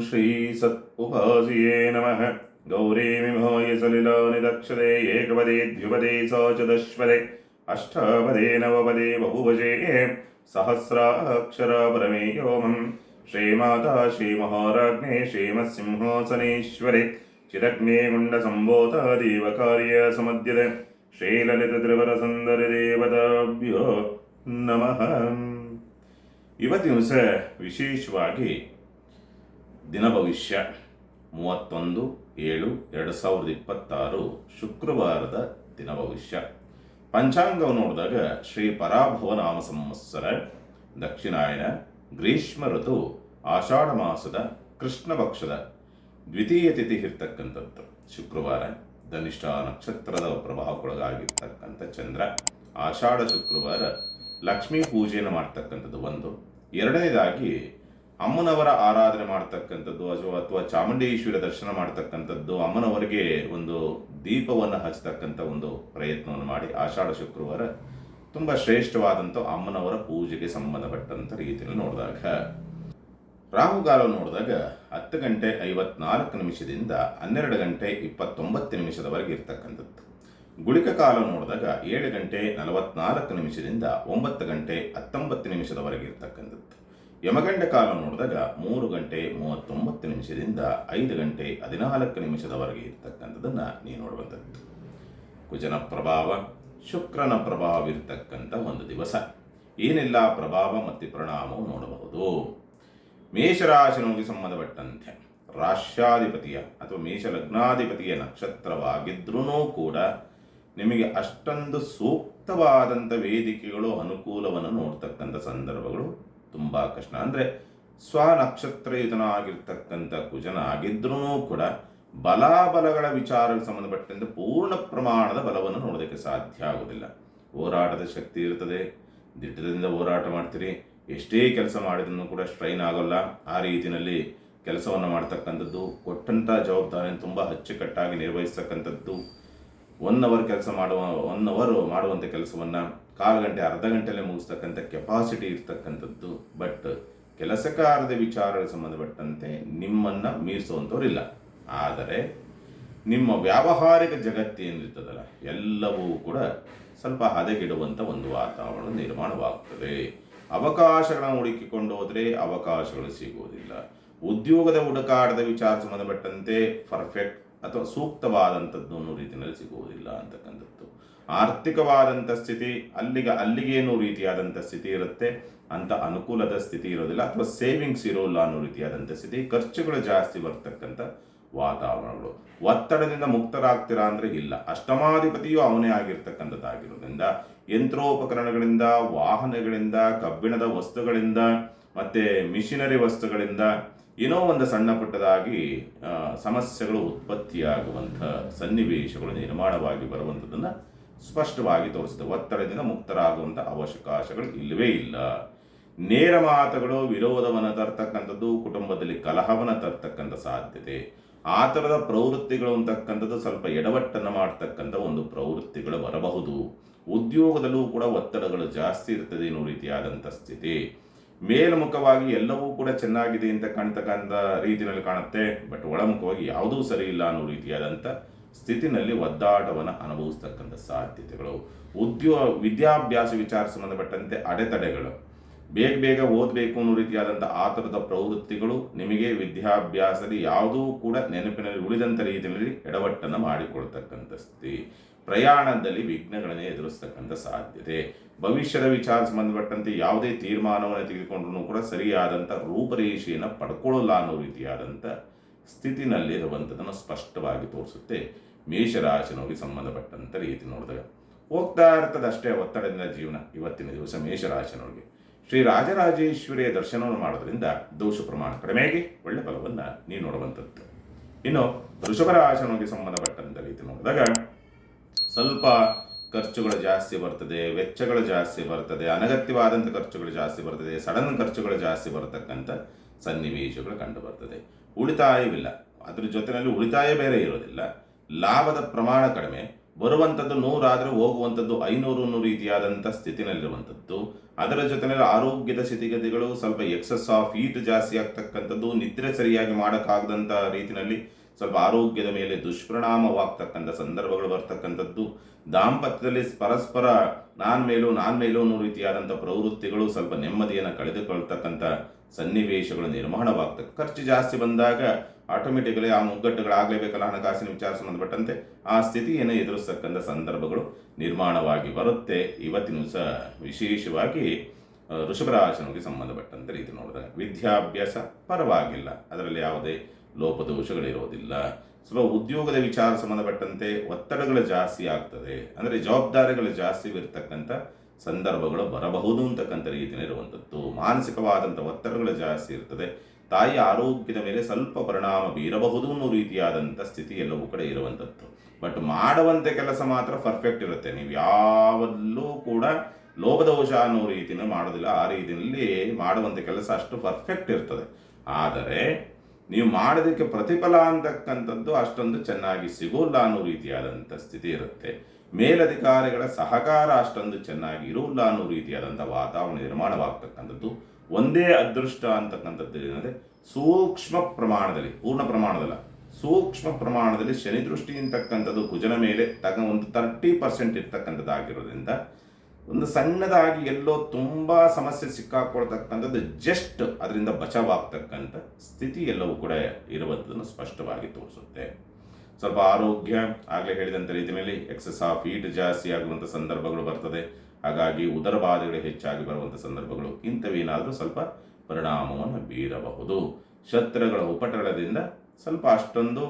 ಶ್ರೀ ಸತ್ ಉಪಾಸಿಯೇ ನಮಃ. ಗೌರೀಮಿಮೋಯ ಸಲಿಲಾನಿದಕ್ಷತೆ ಏಕಪದೇ ದ್ವಿಪದೇ ಸ ಚತುಷ್ಪದೇ ಅಷ್ಟಾಪದೇ ನವಪದೇ ಬಹುಭಜೇ ಸಹಸ್ರಾಕ್ಷರ ಪರಮೇಯೋಮಂ. ಶ್ರೀಮಾತಾ ಶ್ರೀಮಹಾರಾಜ್ಞೆ ಶ್ರೀಮತ್ಸಿಂಹಾಸನೇಶ್ವರೆ ಚಿದಗ್ನೇ ಗುಂಡ ಸಂಭೂತ ದೇವಕಾರ್ಯ ಸಮದ್ಯತೆ ಶ್ರೀಲಲಿತ ತ್ರಿವರ ಸುಂದರಿ ದೇವತಾಭ್ಯೋ ನಮಃ. ಇವತ್ತಿನ ದಿವಸ ವಿಶೇಷವಾಗಿ ದಿನ ಭವಿಷ್ಯ 31/7/2026 ಶುಕ್ರವಾರದ ದಿನ ಭವಿಷ್ಯ. ಪಂಚಾಂಗವನ್ನು ನೋಡಿದಾಗ ಶ್ರೀ ಪರಾಭವ ನಾಮ ಸಂವತ್ಸರ, ದಕ್ಷಿಣಾಯನ, ಗ್ರೀಷ್ಮ ಋತು, ಆಷಾಢ ಮಾಸದ ಕೃಷ್ಣ ಪಕ್ಷದ ದ್ವಿತೀಯ ತಿಥಿ ಇರ್ತಕ್ಕಂಥದ್ದು ಶುಕ್ರವಾರ. ಧನಿಷ್ಠ ನಕ್ಷತ್ರದ ಪ್ರಭಾವಕ್ಕೊಳಗಾಗಿರ್ತಕ್ಕಂಥ ಚಂದ್ರ. ಆಷಾಢ ಶುಕ್ರವಾರ ಲಕ್ಷ್ಮೀ ಪೂಜೆಯನ್ನು ಮಾಡ್ತಕ್ಕಂಥದ್ದು ಒಂದು. ಎರಡನೇದಾಗಿ ಅಮ್ಮನವರ ಆರಾಧನೆ ಮಾಡ್ತಕ್ಕಂಥದ್ದು ಅಥವಾ ಚಾಮುಂಡೇಶ್ವರಿ ದರ್ಶನ ಮಾಡ್ತಕ್ಕಂಥದ್ದು, ಅಮ್ಮನವರಿಗೆ ಒಂದು ದೀಪವನ್ನು ಹಚ್ಚತಕ್ಕಂಥ ಒಂದು ಪ್ರಯತ್ನವನ್ನು ಮಾಡಿ ಆಷಾಢ ಶುಕ್ರವಾರ ತುಂಬ ಶ್ರೇಷ್ಠವಾದಂಥ ಅಮ್ಮನವರ ಪೂಜೆಗೆ ಸಂಬಂಧಪಟ್ಟಂಥ ರೀತಿಯಲ್ಲಿ ನೋಡಿದಾಗ, ರಾಹುಕಾಲ ನೋಡಿದಾಗ 10:54 12:29 ಇರ್ತಕ್ಕಂಥದ್ದು. ಗುಳಿಕ ಕಾಲ ನೋಡಿದಾಗ 7:44 9:19 ಇರ್ತಕ್ಕಂಥದ್ದು. ಯಮಗಂಡ ಕಾಲ ನೋಡಿದಾಗ 3:39 5:14 ಇರ್ತಕ್ಕಂಥದ್ದನ್ನು ನೀವು ನೋಡುವಂಥದ್ದು. ಕುಜನ ಪ್ರಭಾವ, ಶುಕ್ರನ ಪ್ರಭಾವ ಇರ್ತಕ್ಕಂಥ ಒಂದು ದಿವಸ. ಏನೆಲ್ಲ ಪ್ರಭಾವ ಮತ್ತು ಪರಿಣಾಮವು ನೋಡಬಹುದು. ಮೇಷರಾಶಿನಿಗೆ ಸಂಬಂಧಪಟ್ಟಂತೆ ರಾಶ್ಯಾಧಿಪತಿಯ ಅಥವಾ ಮೇಷ ಲಗ್ನಾಧಿಪತಿಯ ನಕ್ಷತ್ರವಾಗಿದ್ರೂ ಕೂಡ ನಿಮಗೆ ಅಷ್ಟೊಂದು ಸೂಕ್ತವಾದಂಥ ವೇದಿಕೆಗಳು ಅನುಕೂಲವನ್ನು ನೋಡ್ತಕ್ಕಂಥ ಸಂದರ್ಭಗಳು ತುಂಬ ಕಷ್ಟ. ಅಂದರೆ ಸ್ವನಕ್ಷತ್ರಯುತನಾಗಿರ್ತಕ್ಕಂಥ ಕುಜನ ಆಗಿದ್ರೂ ಕೂಡ ಬಲಾಬಲಗಳ ವಿಚಾರಕ್ಕೆ ಸಂಬಂಧಪಟ್ಟಂತೆ ಪೂರ್ಣ ಪ್ರಮಾಣದ ಬಲವನ್ನು ನೋಡೋದಕ್ಕೆ ಸಾಧ್ಯ ಆಗೋದಿಲ್ಲ. ಹೋರಾಟದ ಶಕ್ತಿ ಇರ್ತದೆ, ದಿಟ್ಟದಿಂದ ಹೋರಾಟ ಮಾಡ್ತೀರಿ. ಎಷ್ಟೇ ಕೆಲಸ ಮಾಡಿದ್ರೂ ಕೂಡ ಸ್ಟ್ರೈನ್ ಆಗೋಲ್ಲ. ಆ ರೀತಿಯಲ್ಲಿ ಕೆಲಸವನ್ನು ಮಾಡ್ತಕ್ಕಂಥದ್ದು, ಕೊಟ್ಟಂಥ ಜವಾಬ್ದಾರಿಯನ್ನು ತುಂಬ ಅಚ್ಚುಕಟ್ಟಾಗಿ ನಿರ್ವಹಿಸ್ತಕ್ಕಂಥದ್ದು. 1 ಅವರ್ ಕೆಲಸ ಮಾಡುವಂಥ ಕೆಲಸವನ್ನು 1/4 ಗಂಟೆ ಅರ್ಧ ಗಂಟೆಯಲ್ಲೇ ಮುಗಿಸ್ತಕ್ಕಂಥ ಕೆಪಾಸಿಟಿ ಇರ್ತಕ್ಕಂಥದ್ದು. ಬಟ್ ಕೆಲಸ ಕಾರ್ಯದ ವಿಚಾರಕ್ಕೆ ಸಂಬಂಧಪಟ್ಟಂತೆ ನಿಮ್ಮನ್ನು ಮೀರಿಸುವಂಥವ್ರಿಲ್ಲ. ಆದರೆ ನಿಮ್ಮ ವ್ಯಾವಹಾರಿಕ ಜಗತ್ತು ಏನಿರ್ತದಲ್ಲ, ಎಲ್ಲವೂ ಕೂಡ ಸ್ವಲ್ಪ ಹದಗೆಡುವಂಥ ಒಂದು ವಾತಾವರಣ ನಿರ್ಮಾಣವಾಗ್ತದೆ. ಅವಕಾಶಗಳನ್ನು ಹುಡುಕಿಕೊಂಡು ಹೋದರೆ ಅವಕಾಶಗಳು ಸಿಗುವುದಿಲ್ಲ. ಉದ್ಯೋಗದ ಹುಡುಕಾಟದ ವಿಚಾರ ಸಂಬಂಧಪಟ್ಟಂತೆ ಪರ್ಫೆಕ್ಟ್ ಅಥವಾ ಸೂಕ್ತವಾದಂಥದ್ದು ಅನ್ನೋ ರೀತಿಯಲ್ಲಿ ಸಿಗುವುದಿಲ್ಲ ಅಂತಕ್ಕಂಥದ್ದು. ಆರ್ಥಿಕವಾದಂಥ ಸ್ಥಿತಿ ಅಲ್ಲಿಗೇನೋ ರೀತಿಯಾದಂಥ ಸ್ಥಿತಿ ಇರುತ್ತೆ, ಅಂತ ಅನುಕೂಲದ ಸ್ಥಿತಿ ಇರೋದಿಲ್ಲ, ಅಥವಾ ಸೇವಿಂಗ್ಸ್ ಇರೋಲ್ಲ ಅನ್ನೋ ರೀತಿಯಾದಂಥ ಸ್ಥಿತಿ. ಖರ್ಚುಗಳು ಜಾಸ್ತಿ ಬರ್ತಕ್ಕಂಥ ವಾತಾವರಣಗಳು. ಒತ್ತಡದಿಂದ ಮುಕ್ತರಾಗ್ತೀರಾ ಅಂದರೆ ಇಲ್ಲ. ಅಷ್ಟಮಾಧಿಪತಿಯು ಅವನೇ ಆಗಿರ್ತಕ್ಕಂಥದ್ದಾಗಿರೋದ್ರಿಂದ ಯಂತ್ರೋಪಕರಣಗಳಿಂದ, ವಾಹನಗಳಿಂದ, ಕಬ್ಬಿಣದ ವಸ್ತುಗಳಿಂದ ಮತ್ತು ಮಿಷಿನರಿ ವಸ್ತುಗಳಿಂದ ಏನೋ ಒಂದು ಸಣ್ಣ ಪುಟ್ಟದಾಗಿ ಸಮಸ್ಯೆಗಳು ಉತ್ಪತ್ತಿಯಾಗುವಂಥ ಸನ್ನಿವೇಶಗಳು ನಿರ್ಮಾಣವಾಗಿ ಬರುವಂಥದ್ದನ್ನು ಸ್ಪಷ್ಟವಾಗಿ ತೋರಿಸ್ತದೆ. ಒತ್ತಡದಿಂದ ಮುಕ್ತರಾಗುವಂಥ ಅವಕಾಶಗಳು ಇಲ್ಲವೇ ಇಲ್ಲ. ನೇರ ಮಾತುಗಳು ವಿರೋಧವನ್ನು ತರ್ತಕ್ಕಂಥದ್ದು, ಕುಟುಂಬದಲ್ಲಿ ಕಲಹವನ್ನು ತರ್ತಕ್ಕಂಥ ಸಾಧ್ಯತೆ. ಆ ಥರದ ಪ್ರವೃತ್ತಿಗಳು ಅಂತಕ್ಕಂಥದ್ದು ಸ್ವಲ್ಪ ಎಡವಟ್ಟನ್ನು ಮಾಡ್ತಕ್ಕಂಥ ಒಂದು ಪ್ರವೃತ್ತಿಗಳು ಬರಬಹುದು. ಉದ್ಯೋಗದಲ್ಲೂ ಕೂಡ ಒತ್ತಡಗಳು ಜಾಸ್ತಿ ಇರ್ತದೆ ಅನ್ನೋ ರೀತಿಯಾದಂಥ ಸ್ಥಿತಿ. ಮೇಲ್ಮುಖವಾಗಿ ಎಲ್ಲವೂ ಕೂಡ ಚೆನ್ನಾಗಿದೆ ಅಂತ ಕಾಣ್ತಕ್ಕಂಥ ರೀತಿಯಲ್ಲಿ ಕಾಣುತ್ತೆ, ಬಟ್ ಒಳಮುಖವಾಗಿ ಯಾವುದೂ ಸರಿ ಇಲ್ಲ ಅನ್ನೋ ರೀತಿಯಾದಂಥ ಸ್ಥಿತಿನಲ್ಲಿ ಒದ್ದಾಟವನ್ನು ಅನುಭವಿಸ್ತಕ್ಕಂಥ ಸಾಧ್ಯತೆಗಳು. ವಿದ್ಯಾಭ್ಯಾಸ ವಿಚಾರ ಸಂಬಂಧಪಟ್ಟಂತೆ ಅಡೆತಡೆಗಳು, ಬೇಗ ಓದಬೇಕು ಅನ್ನೋ ರೀತಿಯಾದಂಥ ಆ ಥರದ ಪ್ರವೃತ್ತಿಗಳು ನಿಮಗೆ ವಿದ್ಯಾಭ್ಯಾಸದಲ್ಲಿ ಯಾವುದೂ ಕೂಡ ನೆನಪಿನಲ್ಲಿ ಉಳಿದಂಥ ರೀತಿಯಲ್ಲಿ ಎಡವಟ್ಟನ್ನು ಮಾಡಿಕೊಳ್ತಕ್ಕಂಥ ಸ್ಥಿತಿ. ಪ್ರಯಾಣದಲ್ಲಿ ವಿಘ್ನಗಳನ್ನೇ ಎದುರಿಸ್ತಕ್ಕಂಥ ಸಾಧ್ಯತೆ. ಭವಿಷ್ಯದ ವಿಚಾರ ಸಂಬಂಧಪಟ್ಟಂತೆ ಯಾವುದೇ ತೀರ್ಮಾನವನ್ನು ತೆಗೆದುಕೊಂಡ್ರೂ ಕೂಡ ಸರಿಯಾದಂಥ ರೂಪರೇಷೆಯನ್ನು ಪಡ್ಕೊಳ್ಳಲ್ಲ ಅನ್ನೋ ರೀತಿಯಾದಂಥ ಸ್ಥಿತಿನಲ್ಲಿರುವಂಥದ್ದನ್ನು ಸ್ಪಷ್ಟವಾಗಿ ತೋರಿಸುತ್ತೆ. ಮೇಷರಾಶಿನೋಗಿ ಸಂಬಂಧಪಟ್ಟಂಥ ರೀತಿ ನೋಡಿದಾಗ ಹೋಗ್ತಾ ಇರ್ತದೆ ಅಷ್ಟೇ ಒತ್ತಡದಿಂದ ಜೀವನ. ಇವತ್ತಿನ ದಿವಸ ಮೇಷರಾಶಿನೋರಿಗೆ ಶ್ರೀ ರಾಜರಾಜೇಶ್ವರಿಯ ದರ್ಶನವನ್ನು ಮಾಡೋದ್ರಿಂದ ದೋಷ ಪ್ರಮಾಣ ಕಡಿಮೆಯಾಗಿ ಒಳ್ಳೆ ಫಲವನ್ನು ನೀವು ನೋಡುವಂಥದ್ದು. ಇನ್ನು ವೃಷಭ ರಾಶಿನೋಗಿ ಸಂಬಂಧಪಟ್ಟಂಥ ರೀತಿ ನೋಡಿದಾಗ ಸ್ವಲ್ಪ ಖರ್ಚುಗಳು ಜಾಸ್ತಿ ಬರ್ತದೆ, ವೆಚ್ಚಗಳು ಜಾಸ್ತಿ ಬರ್ತದೆ, ಅನಗತ್ಯವಾದಂಥ ಖರ್ಚುಗಳು ಜಾಸ್ತಿ ಬರ್ತದೆ, ಸಡನ್ ಖರ್ಚುಗಳು ಜಾಸ್ತಿ ಬರತಕ್ಕಂಥ ಸನ್ನಿವೇಶಗಳು ಕಂಡು ಬರ್ತದೆ. ಉಳಿತಾಯವಿಲ್ಲ, ಅದ್ರ ಜೊತೆಯಲ್ಲಿ ಉಳಿತಾಯ ಬೇರೆ ಇರೋದಿಲ್ಲ. ಲಾಭದ ಪ್ರಮಾಣ ಕಡಿಮೆ, ಬರುವಂಥದ್ದು 100 ಆದರೆ ಹೋಗುವಂಥದ್ದು 500 ಅನ್ನೋ ರೀತಿಯಾದಂಥ ಸ್ಥಿತಿನಲ್ಲಿರುವಂಥದ್ದು. ಅದರ ಜೊತೆಯಲ್ಲಿ ಆರೋಗ್ಯದ ಸ್ಥಿತಿಗತಿಗಳು ಸ್ವಲ್ಪ ಎಕ್ಸಸ್ ಆಫ್ ಹೀಟ್ ಜಾಸ್ತಿ ಆಗ್ತಕ್ಕಂಥದ್ದು, ನಿದ್ರೆ ಸರಿಯಾಗಿ ಮಾಡೋಕ್ಕಾಗದಂಥ ರೀತಿಯಲ್ಲಿ ಸ್ವಲ್ಪ ಆರೋಗ್ಯದ ಮೇಲೆ ದುಷ್ಪರಿಣಾಮವಾಗ್ತಕ್ಕಂಥ ಸಂದರ್ಭಗಳು ಬರ್ತಕ್ಕಂಥದ್ದು, ದಾಂಪತ್ಯದಲ್ಲಿ ಪರಸ್ಪರ ನಾನ್ ಮೇಲೂ ಅನ್ನೋ ರೀತಿಯಾದಂಥ ಪ್ರವೃತ್ತಿಗಳು ಸ್ವಲ್ಪ ನೆಮ್ಮದಿಯನ್ನು ಕಳೆದುಕೊಳ್ತಕ್ಕಂಥ ಸನ್ನಿವೇಶಗಳು ನಿರ್ಮಾಣವಾಗ್ತದೆ. ಖರ್ಚು ಜಾಸ್ತಿ ಬಂದಾಗ ಆಟೋಮೆಟಿಕಲಿ ಆ ಮುಗ್ಗಟ್ಟುಗಳಾಗಲೇಬೇಕಲ್ಲ, ಹಣಕಾಸಿನ ವಿಚಾರ ಸಂಬಂಧಪಟ್ಟಂತೆ ಆ ಸ್ಥಿತಿಯನ್ನು ಎದುರಿಸ್ತಕ್ಕಂಥ ಸಂದರ್ಭಗಳು ನಿರ್ಮಾಣವಾಗಿ ಬರುತ್ತೆ. ಇವತ್ತಿನ ಸಹ ವಿಶೇಷವಾಗಿ ವೃಷಭ ರಾಶಿಗೆ ಸಂಬಂಧಪಟ್ಟಂತೆ ರೀತಿ ನೋಡಿದಾಗ ವಿದ್ಯಾಭ್ಯಾಸ ಪರವಾಗಿಲ್ಲ, ಅದರಲ್ಲಿ ಯಾವುದೇ ಲೋಪದೋಷಗಳಿರೋದಿಲ್ಲ. ಸ್ವಲ್ಪ ಉದ್ಯೋಗದ ವಿಚಾರ ಸಂಬಂಧಪಟ್ಟಂತೆ ಒತ್ತಡಗಳು ಜಾಸ್ತಿ ಆಗ್ತದೆ, ಅಂದರೆ ಜವಾಬ್ದಾರಿಗಳು ಜಾಸ್ತಿ ಇರತಕ್ಕಂಥ ಸಂದರ್ಭಗಳು ಬರಬಹುದು ಅಂತಕ್ಕಂಥ ರೀತಿಯಲ್ಲಿ ಇರುವಂಥದ್ದು. ಮಾನಸಿಕವಾದಂಥ ಒತ್ತಡಗಳು ಜಾಸ್ತಿ ಇರ್ತದೆ, ತಾಯಿ ಆರೋಗ್ಯದ ಮೇಲೆ ಸ್ವಲ್ಪ ಪರಿಣಾಮ ಬೀರಬಹುದು ಅನ್ನೋ ರೀತಿಯಾದಂಥ ಸ್ಥಿತಿ ಎಲ್ಲವೂ ಕಡೆ ಇರುವಂಥದ್ದು. ಬಟ್ ಮಾಡುವಂಥ ಕೆಲಸ ಮಾತ್ರ ಪರ್ಫೆಕ್ಟ್ ಇರುತ್ತೆ, ನೀವು ಯಾವಲ್ಲೂ ಕೂಡ ಲೋಪದೋಷ ಅನ್ನೋ ರೀತಿನ ಮಾಡೋದಿಲ್ಲ. ಆ ರೀತಿಯಲ್ಲಿ ಮಾಡುವಂಥ ಕೆಲಸ ಅಷ್ಟು ಪರ್ಫೆಕ್ಟ್ ಇರ್ತದೆ. ಆದರೆ ನೀವು ಮಾಡೋದಕ್ಕೆ ಪ್ರತಿಫಲ ಅಂತಕ್ಕಂಥದ್ದು ಅಷ್ಟೊಂದು ಚೆನ್ನಾಗಿ ಸಿಗೋಲ್ಲ ಅನ್ನೋ ರೀತಿಯಾದಂಥ ಸ್ಥಿತಿ ಇರುತ್ತೆ. ಮೇಲಧಿಕಾರಿಗಳ ಸಹಕಾರ ಅಷ್ಟೊಂದು ಚೆನ್ನಾಗಿ ಇರೋಲ್ಲ ಅನ್ನೋ ರೀತಿಯಾದಂಥ ವಾತಾವರಣ ನಿರ್ಮಾಣವಾಗ್ತಕ್ಕಂಥದ್ದು. ಒಂದೇ ಅದೃಷ್ಟ ಅಂತಕ್ಕಂಥದ್ದು ಏನಂದರೆ ಸೂಕ್ಷ್ಮ ಪ್ರಮಾಣದಲ್ಲಿ, ಪೂರ್ಣ ಪ್ರಮಾಣದಲ್ಲ, ಸೂಕ್ಷ್ಮ ಪ್ರಮಾಣದಲ್ಲಿ ಶನಿ ದೃಷ್ಟಿ ಅಂತಕ್ಕಂಥದ್ದು ಕುಜನ ಮೇಲೆ ಒಂದು 30% ಇರ್ತಕ್ಕಂಥದ್ದಾಗಿರೋದ್ರಿಂದ ಒಂದು ಸಣ್ಣದಾಗಿ ಎಲ್ಲೋ ತುಂಬ ಸಮಸ್ಯೆ ಸಿಕ್ಕಾಕೊಳ್ತಕ್ಕಂಥದ್ದು ಜಸ್ಟ್ ಅದರಿಂದ ಬಚಾವಾಗ್ತಕ್ಕಂಥ ಸ್ಥಿತಿ ಎಲ್ಲವೂ ಕೂಡ ಇರುವಂಥದ್ದನ್ನು ಸ್ಪಷ್ಟವಾಗಿ ತೋರಿಸುತ್ತೆ. ಸ್ವಲ್ಪ ಆರೋಗ್ಯ ಆಗಲೇ ಹೇಳಿದಂಥ ರೀತಿ ಮೇಲೆ ಎಕ್ಸಸ್ ಆಫ್ ಹೀಟ್ ಜಾಸ್ತಿ ಆಗುವಂಥ ಸಂದರ್ಭಗಳು ಬರ್ತದೆ. ಹಾಗಾಗಿ ಉದರ ಬಾಧೆಗಳು ಹೆಚ್ಚಾಗಿ ಬರುವಂಥ ಸಂದರ್ಭಗಳು ಇಂಥವೇನಾದರೂ ಸ್ವಲ್ಪ ಪರಿಣಾಮವನ್ನು ಬೀರಬಹುದು. ಶತ್ರುಗಳ ಉಪಟಳದಿಂದ ಸ್ವಲ್ಪ ಅಷ್ಟೊಂದು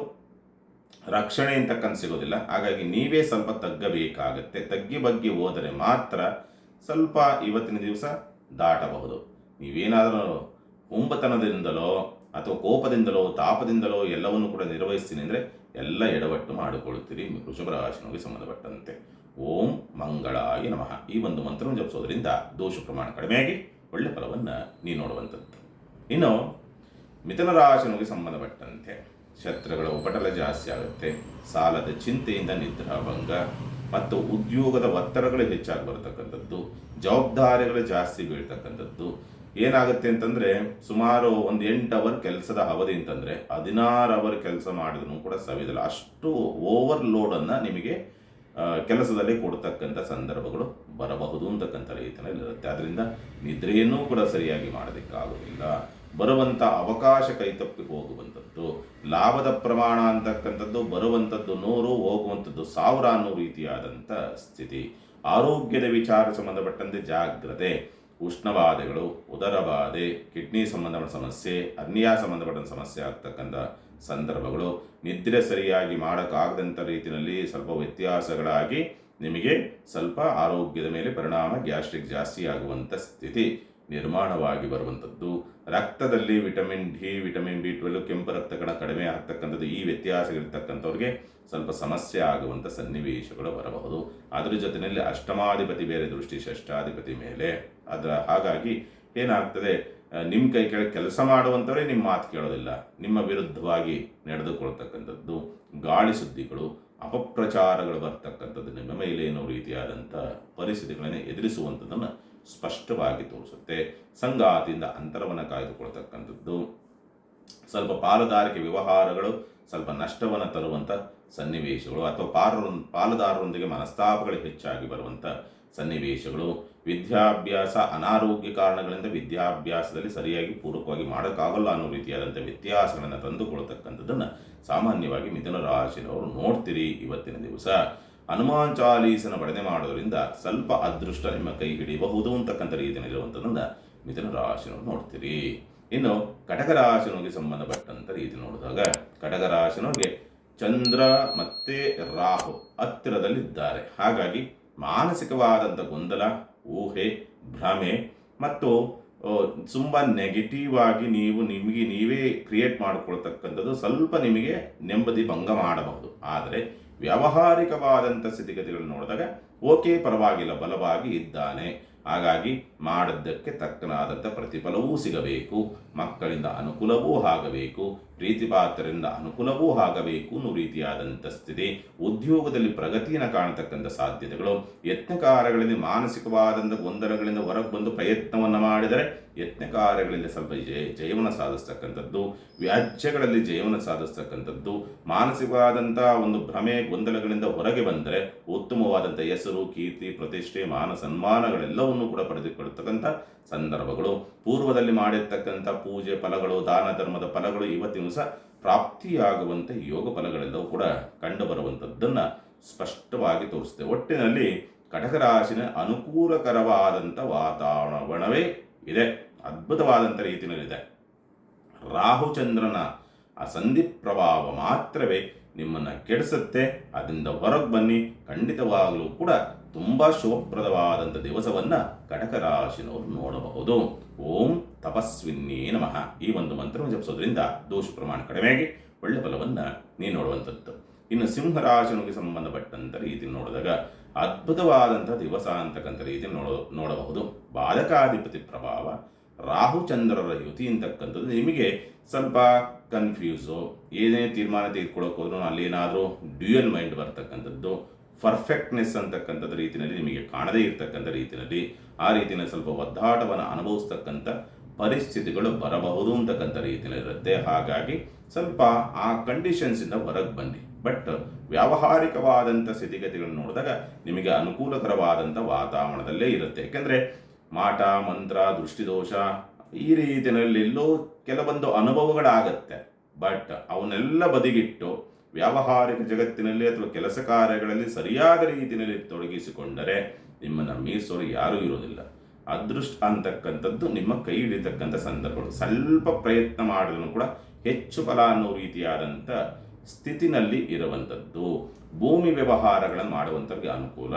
ರಕ್ಷಣೆ ಅಂತಕ್ಕಂಥ ಸಿಗೋದಿಲ್ಲ. ಹಾಗಾಗಿ ನೀವೇ ಸ್ವಲ್ಪ ತಗ್ಗಬೇಕಾಗತ್ತೆ. ತಗ್ಗಿ ಬಗ್ಗೆ ಹೋದರೆ ಮಾತ್ರ ಸ್ವಲ್ಪ ಇವತ್ತಿನ ದಿವಸ ದಾಟಬಹುದು. ನೀವೇನಾದರೂ ಹುಂಬತನದಿಂದಲೋ ಅಥವಾ ಕೋಪದಿಂದಲೋ ತಾಪದಿಂದಲೋ ಎಲ್ಲವನ್ನು ಕೂಡ ನಿರ್ವಹಿಸ್ತೀನಿ ಅಂದರೆ ಎಲ್ಲ ಎಡವಟ್ಟು ಮಾಡಿಕೊಳ್ಳುತ್ತೀರಿ. ವೃಷಭ ರಾಶಿಗೆ ಸಂಬಂಧಪಟ್ಟಂತೆ ಓಂ ಮಂಗಳಾಯ ನಮಃ ಈ ಒಂದು ಮಂತ್ರವನ್ನು ಜಪಿಸೋದ್ರಿಂದ ದೋಷ ಪ್ರಮಾಣ ಕಡಿಮೆಯಾಗಿ ಒಳ್ಳೆ ಫಲವನ್ನು ನೀವು ನೋಡುವಂಥದ್ದು. ಇನ್ನು ಮಿಥುನ ರಾಶಿಗೆ ಸಂಬಂಧಪಟ್ಟಂತೆ ಶತ್ರುಗಳ ಉಪಟಳ ಜಾಸ್ತಿ ಆಗುತ್ತೆ, ಸಾಲದ ಚಿಂತೆಯಿಂದ ನಿದ್ರಾಭಂಗ ಮತ್ತು ಉದ್ಯೋಗದ ಒತ್ತಡಗಳು ಹೆಚ್ಚಾಗಿ ಬರತಕ್ಕಂಥದ್ದು, ಜವಾಬ್ದಾರಿಗಳು ಜಾಸ್ತಿ ಬೀಳ್ತಕ್ಕಂಥದ್ದು. ಏನಾಗುತ್ತೆ ಅಂತಂದರೆ ಸುಮಾರು ಒಂದು 8 ಅವರ್ ಕೆಲಸದ ಅವಧಿ ಅಂತಂದರೆ 16 ಅವರ್ ಕೆಲಸ ಮಾಡಿದ್ರೂ ಕೂಡ ಸವಿದಿಲ್ಲ, ಅಷ್ಟು ಓವರ್ಲೋಡನ್ನು ನಿಮಗೆ ಕೆಲಸದಲ್ಲಿ ಕೊಡ್ತಕ್ಕಂಥ ಸಂದರ್ಭಗಳು ಬರಬಹುದು ಅಂತಕ್ಕಂಥ ರೀತಿಯಲ್ಲಿ ಇರುತ್ತೆ. ಅದರಿಂದ ನಿದ್ರೆಯನ್ನೂ ಕೂಡ ಸರಿಯಾಗಿ ಮಾಡೋದಕ್ಕಾಗೋದಿಲ್ಲ. ಬರುವಂಥ ಅವಕಾಶ ಕೈತಪ್ಪಿ ಹೋಗುವಂಥದ್ದು, ಲಾಭದ ಪ್ರಮಾಣ ಅಂತಕ್ಕಂಥದ್ದು ಬರುವಂಥದ್ದು 100 ಹೋಗುವಂಥದ್ದು 1000 ಅನ್ನೋ ರೀತಿಯಾದಂಥ ಸ್ಥಿತಿ. ಆರೋಗ್ಯದ ವಿಚಾರ ಸಂಬಂಧಪಟ್ಟಂತೆ ಜಾಗ್ರತೆ, ಉಷ್ಣಬಾಧೆಗಳು, ಉದರ ಬಾಧೆ, ಕಿಡ್ನಿ ಸಂಬಂಧಪಟ್ಟ ಸಮಸ್ಯೆ, ಅರ್ನಿಯಾ ಸಂಬಂಧಪಟ್ಟ ಸಮಸ್ಯೆ ಆಗ್ತಕ್ಕಂಥ ಸಂದರ್ಭಗಳು, ನಿದ್ರೆ ಸರಿಯಾಗಿ ಮಾಡೋಕ್ಕಾಗದಂಥ ರೀತಿಯಲ್ಲಿ ಸ್ವಲ್ಪ ವ್ಯತ್ಯಾಸಗಳಾಗಿ ನಿಮಗೆ ಸ್ವಲ್ಪ ಆರೋಗ್ಯದ ಮೇಲೆ ಪರಿಣಾಮ, ಗ್ಯಾಸ್ಟ್ರಿಕ್ ಜಾಸ್ತಿ ಆಗುವಂಥ ಸ್ಥಿತಿ ನಿರ್ಮಾಣವಾಗಿ ಬರುವಂಥದ್ದು. ರಕ್ತದಲ್ಲಿ ವಿಟಮಿನ್ ಡಿ, ವಿಟಮಿನ್ B12, ಕೆಂಪು ರಕ್ತ ಕಣ ಕಡಿಮೆ ಆಗ್ತಕ್ಕಂಥದ್ದು, ಈ ವ್ಯತ್ಯಾಸಗಳಿರ್ತಕ್ಕಂಥವ್ರಿಗೆ ಸ್ವಲ್ಪ ಸಮಸ್ಯೆ ಆಗುವಂಥ ಸನ್ನಿವೇಶಗಳು ಬರಬಹುದು. ಅದರ ಜೊತೆಯಲ್ಲಿ ಅಷ್ಟಮಾಧಿಪತಿ ಬೇರೆ ದೃಷ್ಟಿ ಷಷ್ಠಾಧಿಪತಿ ಮೇಲೆ ಹಾಗಾಗಿ ಏನಾಗ್ತದೆ, ನಿಮ್ಮ ಕೈ ಕೆಳಗೆ ಕೆಲಸ ಮಾಡುವಂಥವರೇ ನಿಮ್ಮ ಮಾತು ಕೇಳೋದಿಲ್ಲ, ನಿಮ್ಮ ವಿರುದ್ಧವಾಗಿ ನಡೆದುಕೊಳ್ತಕ್ಕಂಥದ್ದು, ಗಾಳಿ ಸುದ್ದಿಗಳು, ಅಪಪ್ರಚಾರಗಳು ಬರ್ತಕ್ಕಂಥದ್ದು ನಿಮ್ಮ ಮೇಲೆ ಏನೋ ರೀತಿಯಾದಂಥ ಪರಿಸ್ಥಿತಿಗಳನ್ನು ಎದುರಿಸುವಂಥದ್ದನ್ನು ಸ್ಪಷ್ಟವಾಗಿ ತೋರಿಸುತ್ತೆ. ಸಂಗಾತಿಯಿಂದ ಅಂತರವನ್ನು ಕಾಯ್ದುಕೊಳ್ತಕ್ಕಂಥದ್ದು, ಸ್ವಲ್ಪ ಪಾಲುದಾರಿಕೆ ವ್ಯವಹಾರಗಳು ಸ್ವಲ್ಪ ನಷ್ಟವನ್ನು ತರುವಂಥ ಸನ್ನಿವೇಶಗಳು ಅಥವಾ ಪಾಲುದಾರರೊಂದಿಗೆ ಮನಸ್ತಾಪಗಳು ಹೆಚ್ಚಾಗಿ ಬರುವಂಥ ಸನ್ನಿವೇಶಗಳು. ವಿದ್ಯಾಭ್ಯಾಸ ಅನಾರೋಗ್ಯ ಕಾರಣಗಳಿಂದ ವಿದ್ಯಾಭ್ಯಾಸದಲ್ಲಿ ಸರಿಯಾಗಿ ಪೂರಕವಾಗಿ ಮಾಡೋಕ್ಕಾಗಲ್ಲ ಅನ್ನೋ ರೀತಿಯಾದಂಥ ವ್ಯತ್ಯಾಸಗಳನ್ನು ತಂದುಕೊಳ್ತಕ್ಕಂಥದ್ದನ್ನು ಸಾಮಾನ್ಯವಾಗಿ ಮಿಥುನ ರಾಶಿನವರು ನೋಡ್ತೀರಿ. ಇವತ್ತಿನ ದಿವಸ ಹನುಮಾನ್ ಚಾಲೀಸನ ಪಡೆದೆ ಮಾಡೋದ್ರಿಂದ ಸ್ವಲ್ಪ ಅದೃಷ್ಟ ನಿಮ್ಮ ಕೈ ಹಿಡಿಯಬಹುದು ಅಂತಕ್ಕಂಥ ರೀತಿಯಲ್ಲಿರುವಂಥದ್ದನ್ನು ಮಿಥುನ ರಾಶಿನವರು ನೋಡ್ತೀರಿ. ಇನ್ನು ಕಟಕ ರಾಶಿನವರಿಗೆ ಸಂಬಂಧಪಟ್ಟಂಥ ರೀತಿ ನೋಡಿದಾಗ ಕಟಕ ರಾಶಿನವರಿಗೆ ಚಂದ್ರ ಮತ್ತು ರಾಹು ಹತ್ತಿರದಲ್ಲಿದ್ದಾರೆ. ಹಾಗಾಗಿ ಮಾನಸಿಕವಾದಂಥ ಗೊಂದಲ, ಊಹೆ, ಭ್ರಮೆ ಮತ್ತು ತುಂಬ ನೆಗೆಟಿವ್ ಆಗಿ ನಿಮಗೆ ನೀವೇ ಕ್ರಿಯೇಟ್ ಮಾಡಿಕೊಳ್ತಕ್ಕಂಥದ್ದು ಸ್ವಲ್ಪ ನಿಮಗೆ ನೆಮ್ಮದಿ ಭಂಗ ಮಾಡಬಹುದು. ಆದರೆ ವ್ಯಾವಹಾರಿಕವಾದಂಥ ಸ್ಥಿತಿಗತಿಗಳು ನೋಡಿದಾಗ ಓಕೆ, ಪರವಾಗಿಲ್ಲ, ಬಲವಾಗಿ ಇದ್ದಾನೆ. ಹಾಗಾಗಿ ಮಾಡಿದ್ದಕ್ಕೆ ತಕ್ಕನಾದಂಥ ಪ್ರತಿಫಲವೂ ಸಿಗಬೇಕು, ಮಕ್ಕಳಿಂದ ಅನುಕೂಲವೂ ಆಗಬೇಕು, ಪ್ರೀತಿ ಪಾತ್ರರಿಂದ ಅನುಕೂಲವೂ ಆಗಬೇಕು ಅನ್ನೋ ರೀತಿಯಾದಂಥ ಸ್ಥಿತಿ, ಉದ್ಯೋಗದಲ್ಲಿ ಪ್ರಗತಿಯನ್ನು ಕಾಣತಕ್ಕಂಥ ಸಾಧ್ಯತೆಗಳು, ಯತ್ನ ಕಾರ್ಯಗಳಲ್ಲಿ ಮಾನಸಿಕವಾದಂಥ ಗೊಂದಲಗಳಿಂದ ಹೊರಗೆ ಬಂದು ಪ್ರಯತ್ನವನ್ನು ಮಾಡಿದರೆ ಯತ್ನ ಕಾರ್ಯಗಳಲ್ಲಿ ಸ್ವಲ್ಪ ಜಯವನ್ನು ಸಾಧಿಸ್ತಕ್ಕಂಥದ್ದು, ವ್ಯಾಜ್ಯಗಳಲ್ಲಿ ಜಯವನ್ನು ಸಾಧಿಸ್ತಕ್ಕಂಥದ್ದು, ಮಾನಸಿಕವಾದಂಥ ಒಂದು ಭ್ರಮೆ ಗೊಂದಲಗಳಿಂದ ಹೊರಗೆ ಬಂದರೆ ಉತ್ತಮವಾದಂಥ ಹೆಸರು, ಕೀರ್ತಿ, ಪ್ರತಿಷ್ಠೆ, ಮಾನ ಸನ್ಮಾನಗಳೆಲ್ಲವನ್ನು ಕೂಡ ಪಡೆದುಕೊಳ್ಳತಕ್ಕಂಥ ಸಂದರ್ಭಗಳು, ಪೂರ್ವದಲ್ಲಿ ಮಾಡಿರ್ತಕ್ಕಂಥ ಪೂಜೆ ಫಲಗಳು, ದಾನ ಧರ್ಮದ ಫಲಗಳು ಇವತ್ತಿನ ಸಹ ಪ್ರಾಪ್ತಿಯಾಗುವಂಥ ಯೋಗ ಫಲಗಳೆಲ್ಲವೂ ಕೂಡ ಕಂಡುಬರುವಂಥದ್ದನ್ನು ಸ್ಪಷ್ಟವಾಗಿ ತೋರಿಸುತ್ತೆ. ಒಟ್ಟಿನಲ್ಲಿ ಕಟಕ ರಾಶಿನ ಅನುಕೂಲಕರವಾದಂಥ ವಾತಾವರಣವೇ ಇದೆ, ಅದ್ಭುತವಾದಂಥ ರೀತಿಯಲ್ಲಿದೆ. ರಾಹುಚಂದ್ರನ ಆ ಸಂಧಿ ಪ್ರಭಾವ ಮಾತ್ರವೇ ನಿಮ್ಮನ್ನು ಕೆಡಿಸುತ್ತೆ. ಅದರಿಂದ ಹೊರಗೆ ಬನ್ನಿ, ಖಂಡಿತವಾಗಲೂ ಕೂಡ ತುಂಬ ಶುಭಪ್ರದವಾದಂಥ ದಿವಸವನ್ನು ಕಟಕ ರಾಶಿನವರು ನೋಡಬಹುದು. ಓಂ ತಪಸ್ವಿನ್ಯೇ ನಮಃ ಈ ಒಂದು ಮಂತ್ರವನ್ನು ಜಪಿಸೋದ್ರಿಂದ ದೋಷ ಪ್ರಮಾಣ ಕಡಿಮೆಯಾಗಿ ಒಳ್ಳೆ ಫಲವನ್ನು ನೀವು ನೋಡುವಂಥದ್ದು. ಇನ್ನು ಸಿಂಹರಾಶಿನಿಗೆ ಸಂಬಂಧಪಟ್ಟಂಥ ರೀತಿ ನೋಡಿದಾಗ ಅದ್ಭುತವಾದಂಥ ದಿವಸ ಅಂತಕ್ಕಂಥ ರೀತಿ ನೋಡಬಹುದು. ಬಾಧಕಾಧಿಪತಿ ಪ್ರಭಾವ, ರಾಹುಚಂದ್ರರ ಯುತಿ ಅಂತಕ್ಕಂಥದ್ದು ನಿಮಗೆ ಸ್ವಲ್ಪ ಕನ್ಫ್ಯೂಸು, ಏನೇ ತೀರ್ಮಾನ ತೆಗೆದುಕೊಳ್ಳೋಕೆ ಹೋದ್ರೂ ಅಲ್ಲೇನಾದರೂ ಡ್ಯೂಯಲ್ ಮೈಂಡ್ ಬರ್ತಕ್ಕಂಥದ್ದು, ಪರ್ಫೆಕ್ಟ್ನೆಸ್ ಅಂತಕ್ಕಂಥದ್ದು ರೀತಿಯಲ್ಲಿ ನಿಮಗೆ ಕಾಣದೇ ಇರತಕ್ಕಂಥ ರೀತಿಯಲ್ಲಿ ಆ ರೀತಿಯಲ್ಲಿ ಸ್ವಲ್ಪ ಒದ್ದಾಟವನ್ನು ಅನುಭವಿಸ್ತಕ್ಕಂಥ ಪರಿಸ್ಥಿತಿಗಳು ಬರಬಹುದು ಅಂತಕ್ಕಂಥ ರೀತಿಯಲ್ಲಿ ಇರುತ್ತೆ. ಹಾಗಾಗಿ ಸ್ವಲ್ಪ ಆ ಕಂಡೀಷನ್ಸಿಂದ ಹೊರಗೆ ಬನ್ನಿ. ಬಟ್ ವ್ಯಾವಹಾರಿಕವಾದಂಥ ಸ್ಥಿತಿಗತಿಗಳನ್ನು ನೋಡಿದಾಗ ನಿಮಗೆ ಅನುಕೂಲಕರವಾದಂಥ ವಾತಾವರಣದಲ್ಲೇ ಇರುತ್ತೆ. ಯಾಕೆಂದರೆ ಮಾಟ ಮಂತ್ರ ದೃಷ್ಟಿದೋಷ ಈ ರೀತಿಯಲ್ಲಿ ಎಲ್ಲೋ ಕೆಲವೊಂದು ಅನುಭವಗಳಾಗತ್ತೆ. ಬಟ್ ಅವನ್ನೆಲ್ಲ ಬದಿಗಿಟ್ಟು ವ್ಯಾವಹಾರಿಕ ಜಗತ್ತಿನಲ್ಲಿ ಅಥವಾ ಕೆಲಸ ಕಾರ್ಯಗಳಲ್ಲಿ ಸರಿಯಾದ ರೀತಿಯಲ್ಲಿ ತೊಡಗಿಸಿಕೊಂಡರೆ ನಿಮ್ಮನ್ನು ಮೀರಿಸೋರು ಯಾರೂ ಇರೋದಿಲ್ಲ. ಅದೃಷ್ಟ ಅಂತಕ್ಕಂಥದ್ದು ನಿಮ್ಮ ಕೈ ಹಿಡಿತಕ್ಕಂಥ ಸಂದರ್ಭಗಳು. ಸ್ವಲ್ಪ ಪ್ರಯತ್ನ ಮಾಡಿದ್ರು ಕೂಡ ಹೆಚ್ಚು ಫಲ ಅನ್ನೋ ರೀತಿಯಾದಂಥ ಸ್ಥಿತಿನಲ್ಲಿ ಇರುವಂಥದ್ದು. ಭೂಮಿ ವ್ಯವಹಾರಗಳನ್ನು ಮಾಡುವಂಥವ್ರಿಗೆ ಅನುಕೂಲ,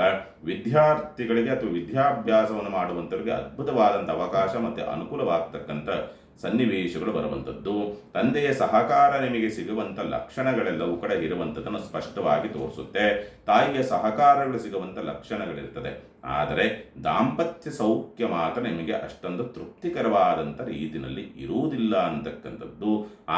ವಿದ್ಯಾರ್ಥಿಗಳಿಗೆ ಅಥವಾ ವಿದ್ಯಾಭ್ಯಾಸವನ್ನು ಮಾಡುವಂಥವ್ರಿಗೆ ಅದ್ಭುತವಾದಂಥ ಅವಕಾಶ ಮತ್ತು ಅನುಕೂಲವಾಗ್ತಕ್ಕಂಥ ಸನ್ನಿವೇಶಗಳು ಬರುವಂಥದ್ದು. ತಂದೆಯ ಸಹಕಾರ ನಿಮಗೆ ಸಿಗುವಂಥ ಲಕ್ಷಣಗಳೆಲ್ಲವೂ ಕೂಡ ಇರುವಂಥದ್ದನ್ನು ಸ್ಪಷ್ಟವಾಗಿ ತೋರಿಸುತ್ತೆ. ತಾಯಿಯ ಸಹಕಾರಗಳು ಸಿಗುವಂಥ ಲಕ್ಷಣಗಳಿರ್ತದೆ. ಆದರೆ ದಾಂಪತ್ಯ ಸೌಖ್ಯ ಮಾತ್ರ ನಿಮಗೆ ಅಷ್ಟೊಂದು ತೃಪ್ತಿಕರವಾದಂಥ ರೀತಿಯಲ್ಲಿ ಇರುವುದಿಲ್ಲ ಅಂತಕ್ಕಂಥದ್ದು.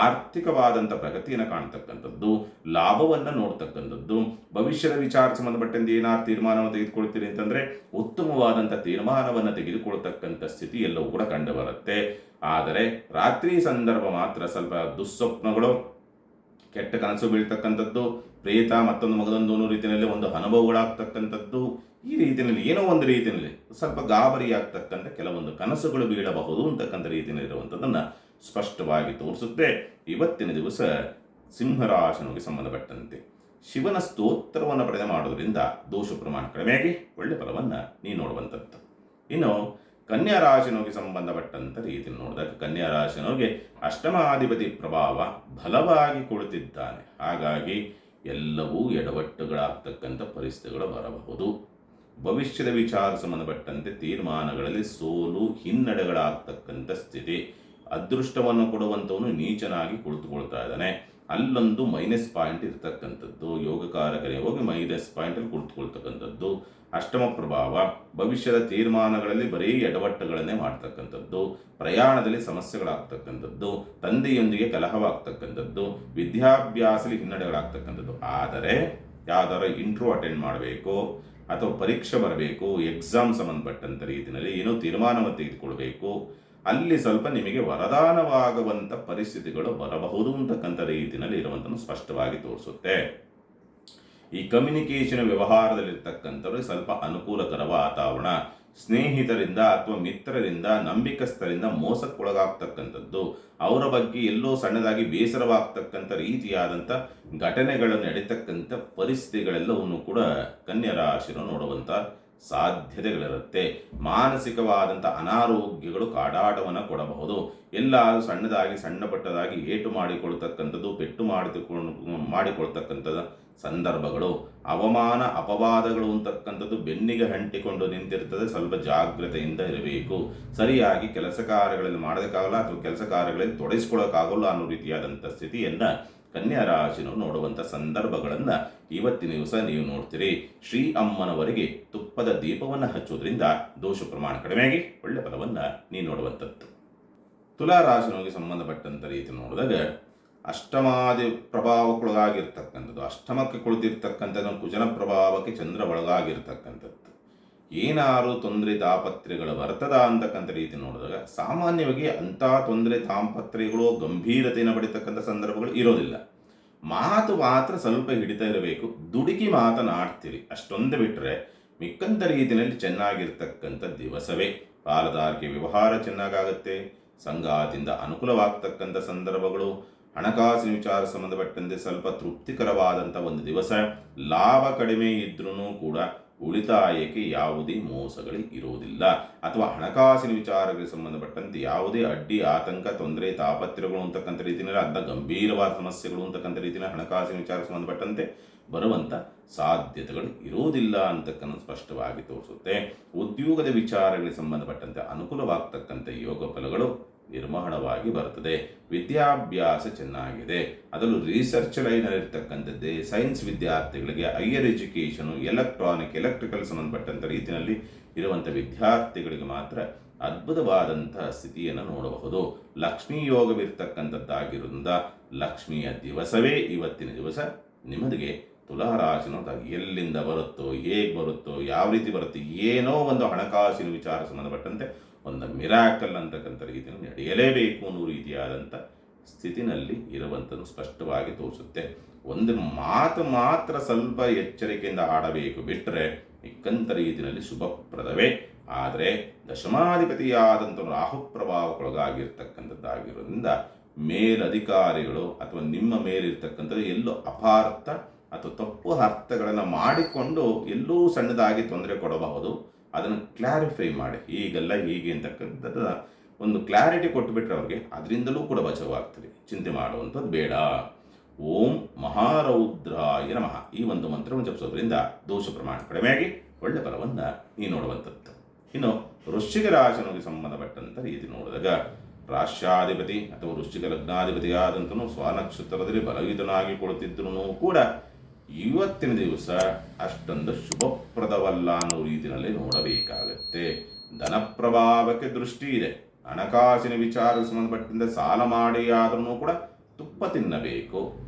ಆರ್ಥಿಕವಾದಂಥ ಪ್ರಗತಿಯನ್ನು ಕಾಣ್ತಕ್ಕಂಥದ್ದು, ಲಾಭವನ್ನು ನೋಡ್ತಕ್ಕಂಥದ್ದು, ಭವಿಷ್ಯದ ವಿಚಾರ ಸಂಬಂಧಪಟ್ಟಂತೆ ಏನಾದ್ರು ತೀರ್ಮಾನವನ್ನು ತೆಗೆದುಕೊಳ್ತೀರಿ ಅಂತಂದರೆ ಉತ್ತಮವಾದಂಥ ತೀರ್ಮಾನವನ್ನು ತೆಗೆದುಕೊಳ್ತಕ್ಕಂಥ ಸ್ಥಿತಿ ಎಲ್ಲವೂ ಕೂಡ ಕಂಡುಬರುತ್ತೆ. ಆದರೆ ರಾತ್ರಿ ಸಂದರ್ಭ ಮಾತ್ರ ಸ್ವಲ್ಪ ದುಸ್ವಪ್ನಗಳು, ಕೆಟ್ಟ ಕನಸು ಬೀಳ್ತಕ್ಕಂಥದ್ದು, ಪ್ರೇತ ಮತ್ತೊಂದು ಮಗದೊಂದು ರೀತಿಯಲ್ಲಿ ಒಂದು ಅನುಭವಗಳಾಗ್ತಕ್ಕಂಥದ್ದು, ಈ ರೀತಿಯಲ್ಲಿ ಏನೋ ಒಂದು ರೀತಿಯಲ್ಲಿ ಸ್ವಲ್ಪ ಗಾಬರಿ ಆಗ್ತಕ್ಕಂಥ ಕೆಲವೊಂದು ಕನಸುಗಳು ಬೀಳಬಹುದು ಅಂತಕ್ಕಂಥ ರೀತಿಯಲ್ಲಿ ಇರುವಂಥದ್ದನ್ನು ಸ್ಪಷ್ಟವಾಗಿ ತೋರಿಸುತ್ತೆ. ಇವತ್ತಿನ ದಿವಸ ಸಿಂಹರಾಶಿನಿಗೆ ಸಂಬಂಧಪಟ್ಟಂತೆ ಶಿವನ ಸ್ತೋತ್ರವನ್ನು ಪಡೆದ ಮಾಡೋದ್ರಿಂದ ದೋಷ ಪ್ರಮಾಣ ಕಡಿಮೆಯಾಗಿ ಒಳ್ಳೆ ಫಲವನ್ನು ನೀವು ನೋಡುವಂಥದ್ದು. ಇನ್ನು ಕನ್ಯಾ ರಾಶಿನವರಿಗೆ ಸಂಬಂಧಪಟ್ಟಂಥ ರೀತಿಯಲ್ಲಿ ನೋಡಿದಾಗ ಕನ್ಯಾ ರಾಶಿನವರಿಗೆ ಅಷ್ಟಮಾಧಿಪತಿ ಪ್ರಭಾವ ಬಲವಾಗಿ ಕುಳಿತಿದ್ದಾನೆ. ಹಾಗಾಗಿ ಎಲ್ಲವೂ ಎಡವಟ್ಟುಗಳಾಗ್ತಕ್ಕಂಥ ಪರಿಸ್ಥಿತಿಗಳು ಬರಬಹುದು. ಭವಿಷ್ಯದ ವಿಚಾರ ಸಂಬಂಧಪಟ್ಟಂತೆ ತೀರ್ಮಾನಗಳಲ್ಲಿ ಸೋಲು ಹಿನ್ನಡೆಗಳಾಗ್ತಕ್ಕಂಥ ಸ್ಥಿತಿ. ಅದೃಷ್ಟವನ್ನು ಕೊಡುವಂಥವನು ನೀಚನಾಗಿ ಕುಳಿತುಕೊಳ್ತಾ ಇದ್ದಾನೆ. ಅಲ್ಲೊಂದು ಮೈನಸ್ ಪಾಯಿಂಟ್ ಇರ್ತಕ್ಕಂಥದ್ದು, ಯೋಗಕಾರಕರೇ ಹೋಗಿ ಮೈನಸ್ ಪಾಯಿಂಟಲ್ಲಿ ಕುಳಿತುಕೊಳ್ತಕ್ಕಂಥದ್ದು. ಅಷ್ಟಮ ಪ್ರಭಾವ ಭವಿಷ್ಯದ ತೀರ್ಮಾನಗಳಲ್ಲಿ ಬರೀ ಎಡವಟ್ಟುಗಳನ್ನೇ ಮಾಡ್ತಕ್ಕಂಥದ್ದು, ಪ್ರಯಾಣದಲ್ಲಿ ಸಮಸ್ಯೆಗಳಾಗ್ತಕ್ಕಂಥದ್ದು, ತಂದೆಯೊಂದಿಗೆ ಕಲಹವಾಗ್ತಕ್ಕಂಥದ್ದು, ವಿದ್ಯಾಭ್ಯಾಸದಲ್ಲಿ ಹಿನ್ನಡೆಗಳಾಗ್ತಕ್ಕಂಥದ್ದು. ಆದರೆ ಯಾವ್ದಾರ ಇಂಟ್ರ್ಯೂ ಅಟೆಂಡ್ ಮಾಡಬೇಕು ಅಥವಾ ಪರೀಕ್ಷೆ ಬರಬೇಕು, ಎಕ್ಸಾಮ್ ಸಂಬಂಧಪಟ್ಟಂಥ ರೀತಿಯಲ್ಲಿ ಏನೋ ತೀರ್ಮಾನವನ್ನು ತೆಗೆದುಕೊಳ್ಬೇಕು, ಅಲ್ಲಿ ಸ್ವಲ್ಪ ನಿಮಗೆ ವರದಾನವಾಗುವಂಥ ಪರಿಸ್ಥಿತಿಗಳು ಬರಬಹುದು ಅಂತಕ್ಕಂಥ ರೀತಿಯಲ್ಲಿ ಇರುವಂಥನ್ನು ಸ್ಪಷ್ಟವಾಗಿ ತೋರಿಸುತ್ತೆ. ಈ ಕಮ್ಯುನಿಕೇಷನ್ ವ್ಯವಹಾರದಲ್ಲಿರ್ತಕ್ಕಂಥವ್ರಿಗೆ ಸ್ವಲ್ಪ ಅನುಕೂಲಕರ ವಾತಾವರಣ. ಸ್ನೇಹಿತರಿಂದ ಅಥವಾ ಮಿತ್ರರಿಂದ, ನಂಬಿಕಸ್ಥರಿಂದ ಮೋಸಕ್ಕೊಳಗಾಗ್ತಕ್ಕಂಥದ್ದು, ಅವರ ಬಗ್ಗೆ ಎಲ್ಲೋ ಸಣ್ಣದಾಗಿ ಬೇಸರವಾಗ್ತಕ್ಕಂಥ ರೀತಿಯಾದಂಥ ಘಟನೆಗಳು ನಡೀತಕ್ಕಂಥ ಪರಿಸ್ಥಿತಿಗಳೆಲ್ಲವನ್ನು ಕೂಡ ಕನ್ಯಾ ರಾಶಿಯನ್ನು ನೋಡುವಂಥ ಸಾಧ್ಯತೆಗಳಿರುತ್ತೆ. ಮಾನಸಿಕವಾದಂಥ ಅನಾರೋಗ್ಯಗಳು ಕಾಡಾಟವನ್ನು ಕೊಡಬಹುದು. ಎಲ್ಲಾದರೂ ಸಣ್ಣದಾಗಿ ಸಣ್ಣ ಪಟ್ಟದಾಗಿ ಏಟು ಮಾಡಿಕೊಳ್ತಕ್ಕಂಥದ್ದು, ಪೆಟ್ಟು ಮಾಡಿಕೊಳ್ತಕ್ಕಂಥದ್ದು ಸಂದರ್ಭಗಳು, ಅವಮಾನ ಅಪವಾದಗಳು ಅಂತಕ್ಕಂಥದ್ದು ಬೆನ್ನಿಗೆ ಅಂಟಿಕೊಂಡು ನಿಂತಿರ್ತದೆ. ಸ್ವಲ್ಪ ಜಾಗ್ರತೆಯಿಂದ ಇರಬೇಕು. ಸರಿಯಾಗಿ ಕೆಲಸ ಕಾರ್ಯಗಳಲ್ಲಿ ಮಾಡೋದಕ್ಕಾಗಲ್ಲ ಅಥವಾ ಕೆಲಸ ಕಾರ್ಯಗಳಲ್ಲಿ ತೊಡಗಿಸ್ಕೊಳ್ಳೋಕ್ಕಾಗಲ್ಲ ಅನ್ನೋ ರೀತಿಯಾದಂಥ ಸ್ಥಿತಿಯನ್ನು ಕನ್ಯಾ ರಾಶಿನವರು ನೋಡುವಂಥ ಸಂದರ್ಭಗಳನ್ನು ಇವತ್ತಿನ ದಿವಸ ನೀವು ನೋಡ್ತೀರಿ. ಶ್ರೀ ಅಮ್ಮನವರಿಗೆ ತುಪ್ಪದ ದೀಪವನ್ನು ಹಚ್ಚೋದ್ರಿಂದ ದೋಷ ಪ್ರಮಾಣ ಕಡಿಮೆಯಾಗಿ ಒಳ್ಳೆ ಫಲವನ್ನು ನೀವು ನೋಡುವಂಥದ್ದು. ತುಲಾ ರಾಶಿನವರಿಗೆ ಸಂಬಂಧಪಟ್ಟಂಥ ರೀತಿ ನೋಡಿದಾಗ ಅಷ್ಟಮಾದಿ ಪ್ರಭಾವಕ್ಕೊಳಗಾಗಿರ್ತಕ್ಕಂಥದ್ದು, ಅಷ್ಟಮಕ್ಕೆ ಕುಳಿತಿರ್ತಕ್ಕಂಥದ್ದು, ಕುಜನ ಪ್ರಭಾವಕ್ಕೆ ಚಂದ್ರ ಒಳಗಾಗಿರ್ತಕ್ಕಂಥದ್ದು. ಏನಾರು ತೊಂದರೆ ತಾಪತ್ರೆಗಳು ಬರ್ತದ ಅಂತಕ್ಕಂಥ ರೀತಿ ನೋಡಿದಾಗ ಸಾಮಾನ್ಯವಾಗಿ ಅಂಥ ತೊಂದರೆ ತಾಪತ್ರೆಗಳು ಗಂಭೀರತೆಯನ್ನು ಪಡಿತಕ್ಕಂಥ ಸಂದರ್ಭಗಳು ಇರೋದಿಲ್ಲ. ಮಾತು ಮಾತ್ರ ಸ್ವಲ್ಪ ಹಿಡಿತಾ ಇರಬೇಕು, ದುಡುಕಿ ಮಾತನಾಡ್ತೀರಿ ಅಷ್ಟೊಂದು ಬಿಟ್ಟರೆ ಮಿಕ್ಕಂಥ ರೀತಿಯಲ್ಲಿ ಚೆನ್ನಾಗಿರ್ತಕ್ಕಂಥ ದಿವಸವೇ. ಪಾಲುದಾರಿಕೆ ವ್ಯವಹಾರ ಚೆನ್ನಾಗಾಗುತ್ತೆ, ಸಂಗಾತಿಯಿಂದ ಅನುಕೂಲವಾಗ್ತಕ್ಕಂಥ ಸಂದರ್ಭಗಳು, ಹಣಕಾಸಿನ ವಿಚಾರ ಸಂಬಂಧಪಟ್ಟಂತೆ ಸ್ವಲ್ಪ ತೃಪ್ತಿಕರವಾದಂಥ ಒಂದು ದಿವಸ. ಲಾಭ ಕಡಿಮೆ ಇದ್ರೂ ಕೂಡ ಉಳಿತಾಯಕ್ಕೆ ಯಾವುದೇ ಮೋಸಗಳು ಇರುವುದಿಲ್ಲ, ಅಥವಾ ಹಣಕಾಸಿನ ವಿಚಾರಗಳಿಗೆ ಸಂಬಂಧಪಟ್ಟಂತೆ ಯಾವುದೇ ಅಡ್ಡಿ ಆತಂಕ ತೊಂದರೆ ತಾಪತ್ರೆಗಳು ಅಂತಕ್ಕಂಥ ರೀತಿಯಲ್ಲಿ ಅಂಥ ಗಂಭೀರವಾದ ಸಮಸ್ಯೆಗಳು ಅಂತಕ್ಕಂಥ ರೀತಿಯಲ್ಲಿ ಹಣಕಾಸಿನ ವಿಚಾರಕ್ಕೆ ಸಂಬಂಧಪಟ್ಟಂತೆ ಬರುವಂಥ ಸಾಧ್ಯತೆಗಳು ಇರುವುದಿಲ್ಲ ಅಂತಕ್ಕನ್ನು ಸ್ಪಷ್ಟವಾಗಿ ತೋರಿಸುತ್ತೆ. ಉದ್ಯೋಗದ ವಿಚಾರಗಳಿಗೆ ಸಂಬಂಧಪಟ್ಟಂತೆ ಅನುಕೂಲವಾಗ್ತಕ್ಕಂಥ ಯೋಗ ಫಲಗಳು ನಿರ್ಮಾಣವಾಗಿ ಬರ್ತದೆ. ವಿದ್ಯಾಭ್ಯಾಸ ಚೆನ್ನಾಗಿದೆ, ಅದರಲ್ಲೂ ರಿಸರ್ಚ್ ಲೈನಲ್ಲಿರ್ತಕ್ಕಂಥದ್ದೇ ಸೈನ್ಸ್ ವಿದ್ಯಾರ್ಥಿಗಳಿಗೆ, ಹೈಯರ್ ಎಜುಕೇಷನು, ಎಲೆಕ್ಟ್ರಿಕಲ್ ಸಂಬಂಧಪಟ್ಟಂಥ ರೀತಿಯಲ್ಲಿ ಇರುವಂಥ ವಿದ್ಯಾರ್ಥಿಗಳಿಗೆ ಮಾತ್ರ ಅದ್ಭುತವಾದಂಥ ಸ್ಥಿತಿಯನ್ನು ನೋಡಬಹುದು. ಲಕ್ಷ್ಮೀ ಯೋಗವಿರ್ತಕ್ಕಂಥದ್ದಾಗಿರೋದ್ರಿಂದ ಲಕ್ಷ್ಮಿಯ ದಿವಸವೇ ಇವತ್ತಿನ ದಿವಸ. ನಿಮಗೆ ತುಲಾರಾಶಿನೋದಾಗ ಎಲ್ಲಿಂದ ಬರುತ್ತೋ, ಹೇಗೆ ಬರುತ್ತೋ, ಯಾವ ರೀತಿ ಬರುತ್ತೆ, ಏನೋ ಒಂದು ಹಣಕಾಸಿನ ವಿಚಾರ ಸಂಬಂಧಪಟ್ಟಂತೆ ಒಂದು ಮಿರಾಕಲ್ ಅಂತಕ್ಕಂಥ ರೀತಿಯಲ್ಲಿ ನಡೆಯಲೇಬೇಕು ಅನ್ನೋ ರೀತಿಯಾದಂಥ ಸ್ಥಿತಿನಲ್ಲಿ ಇರುವಂಥದ್ದು ಸ್ಪಷ್ಟವಾಗಿ ತೋರಿಸುತ್ತೆ. ಒಂದು ಮಾತು ಮಾತ್ರ ಸ್ವಲ್ಪ ಎಚ್ಚರಿಕೆಯಿಂದ ಆಡಬೇಕು, ಬಿಟ್ಟರೆ ಮಿಕ್ಕಂಥ ರೀತಿಯಲ್ಲಿ ಶುಭಪ್ರದವೇ. ಆದರೆ ದಶಮಾಧಿಪತಿಯಾದಂಥ ರಾಹು ಪ್ರಭಾವಕ್ಕೊಳಗಾಗಿರ್ತಕ್ಕಂಥದ್ದಾಗಿರೋದ್ರಿಂದ ಮೇಲಧಿಕಾರಿಗಳು ಅಥವಾ ನಿಮ್ಮ ಮೇಲಿರ್ತಕ್ಕಂಥದ್ದು ಎಲ್ಲೋ ಅಪಾರ್ಥ ಅಥವಾ ತಪ್ಪು ಅರ್ಥಗಳನ್ನು ಮಾಡಿಕೊಂಡು ಎಲ್ಲೂ ಸಣ್ಣದಾಗಿ ತೊಂದರೆ ಕೊಡಬಹುದು. ಅದನ್ನು ಕ್ಲಾರಿಫೈ ಮಾಡಿ, ಹೀಗೆಲ್ಲ ಹೀಗೆ ಅಂತಕ್ಕಂಥದ್ದು ಒಂದು ಕ್ಲಾರಿಟಿ ಕೊಟ್ಟುಬಿಟ್ರೆ ಅವ್ರಿಗೆ ಅದರಿಂದಲೂ ಕೂಡ ಬಚಾವಾಗ್ತದೆ. ಚಿಂತೆ ಮಾಡುವಂಥದ್ದು ಬೇಡ. ಓಂ ಮಹಾರೌದ್ರಾಯ ನಮಃ ಈ ಒಂದು ಮಂತ್ರವನ್ನು ಜಪಿಸೋದ್ರಿಂದ ದೋಷ ಪ್ರಮಾಣ ಕಡಿಮೆಯಾಗಿ ಒಳ್ಳೆ ಫಲವನ್ನು ನೀವು ನೋಡುವಂಥದ್ದು. ಇನ್ನು ವೃಶ್ಚಿಕ ರಾಶಿಗೆ ಸಂಬಂಧಪಟ್ಟಂಥ ರೀತಿ ನೋಡಿದಾಗ ರಾಶ್ಯಾಧಿಪತಿ ಅಥವಾ ವೃಶ್ಚಿಕ ಲಗ್ನಾಧಿಪತಿಯಾದಂತನೂ ಸ್ವನಕ್ಷತ್ರದಲ್ಲಿ ಬಲಯುತನಾಗಿ ಕೊಡುತ್ತಿದ್ರೂ ಕೂಡ ಇವತ್ತಿನ ದಿವಸ ಅಷ್ಟೊಂದು ಶುಭಪ್ರದವಲ್ಲ ಅನ್ನೋ ರೀತಿಯಲ್ಲಿ ನೋಡಬೇಕಾಗತ್ತೆ. ಧನ ಪ್ರಭಾವಕ್ಕೆ ದೃಷ್ಟಿ ಇದೆ. ಹಣಕಾಸಿನ ವಿಚಾರಕ್ಕೆ ಸಂಬಂಧಪಟ್ಟಂತೆ ಸಾಲ ಮಾಡಿ ಆದ್ರೂ ಕೂಡ ತುಪ್ಪ ತಿನ್ನಬೇಕು,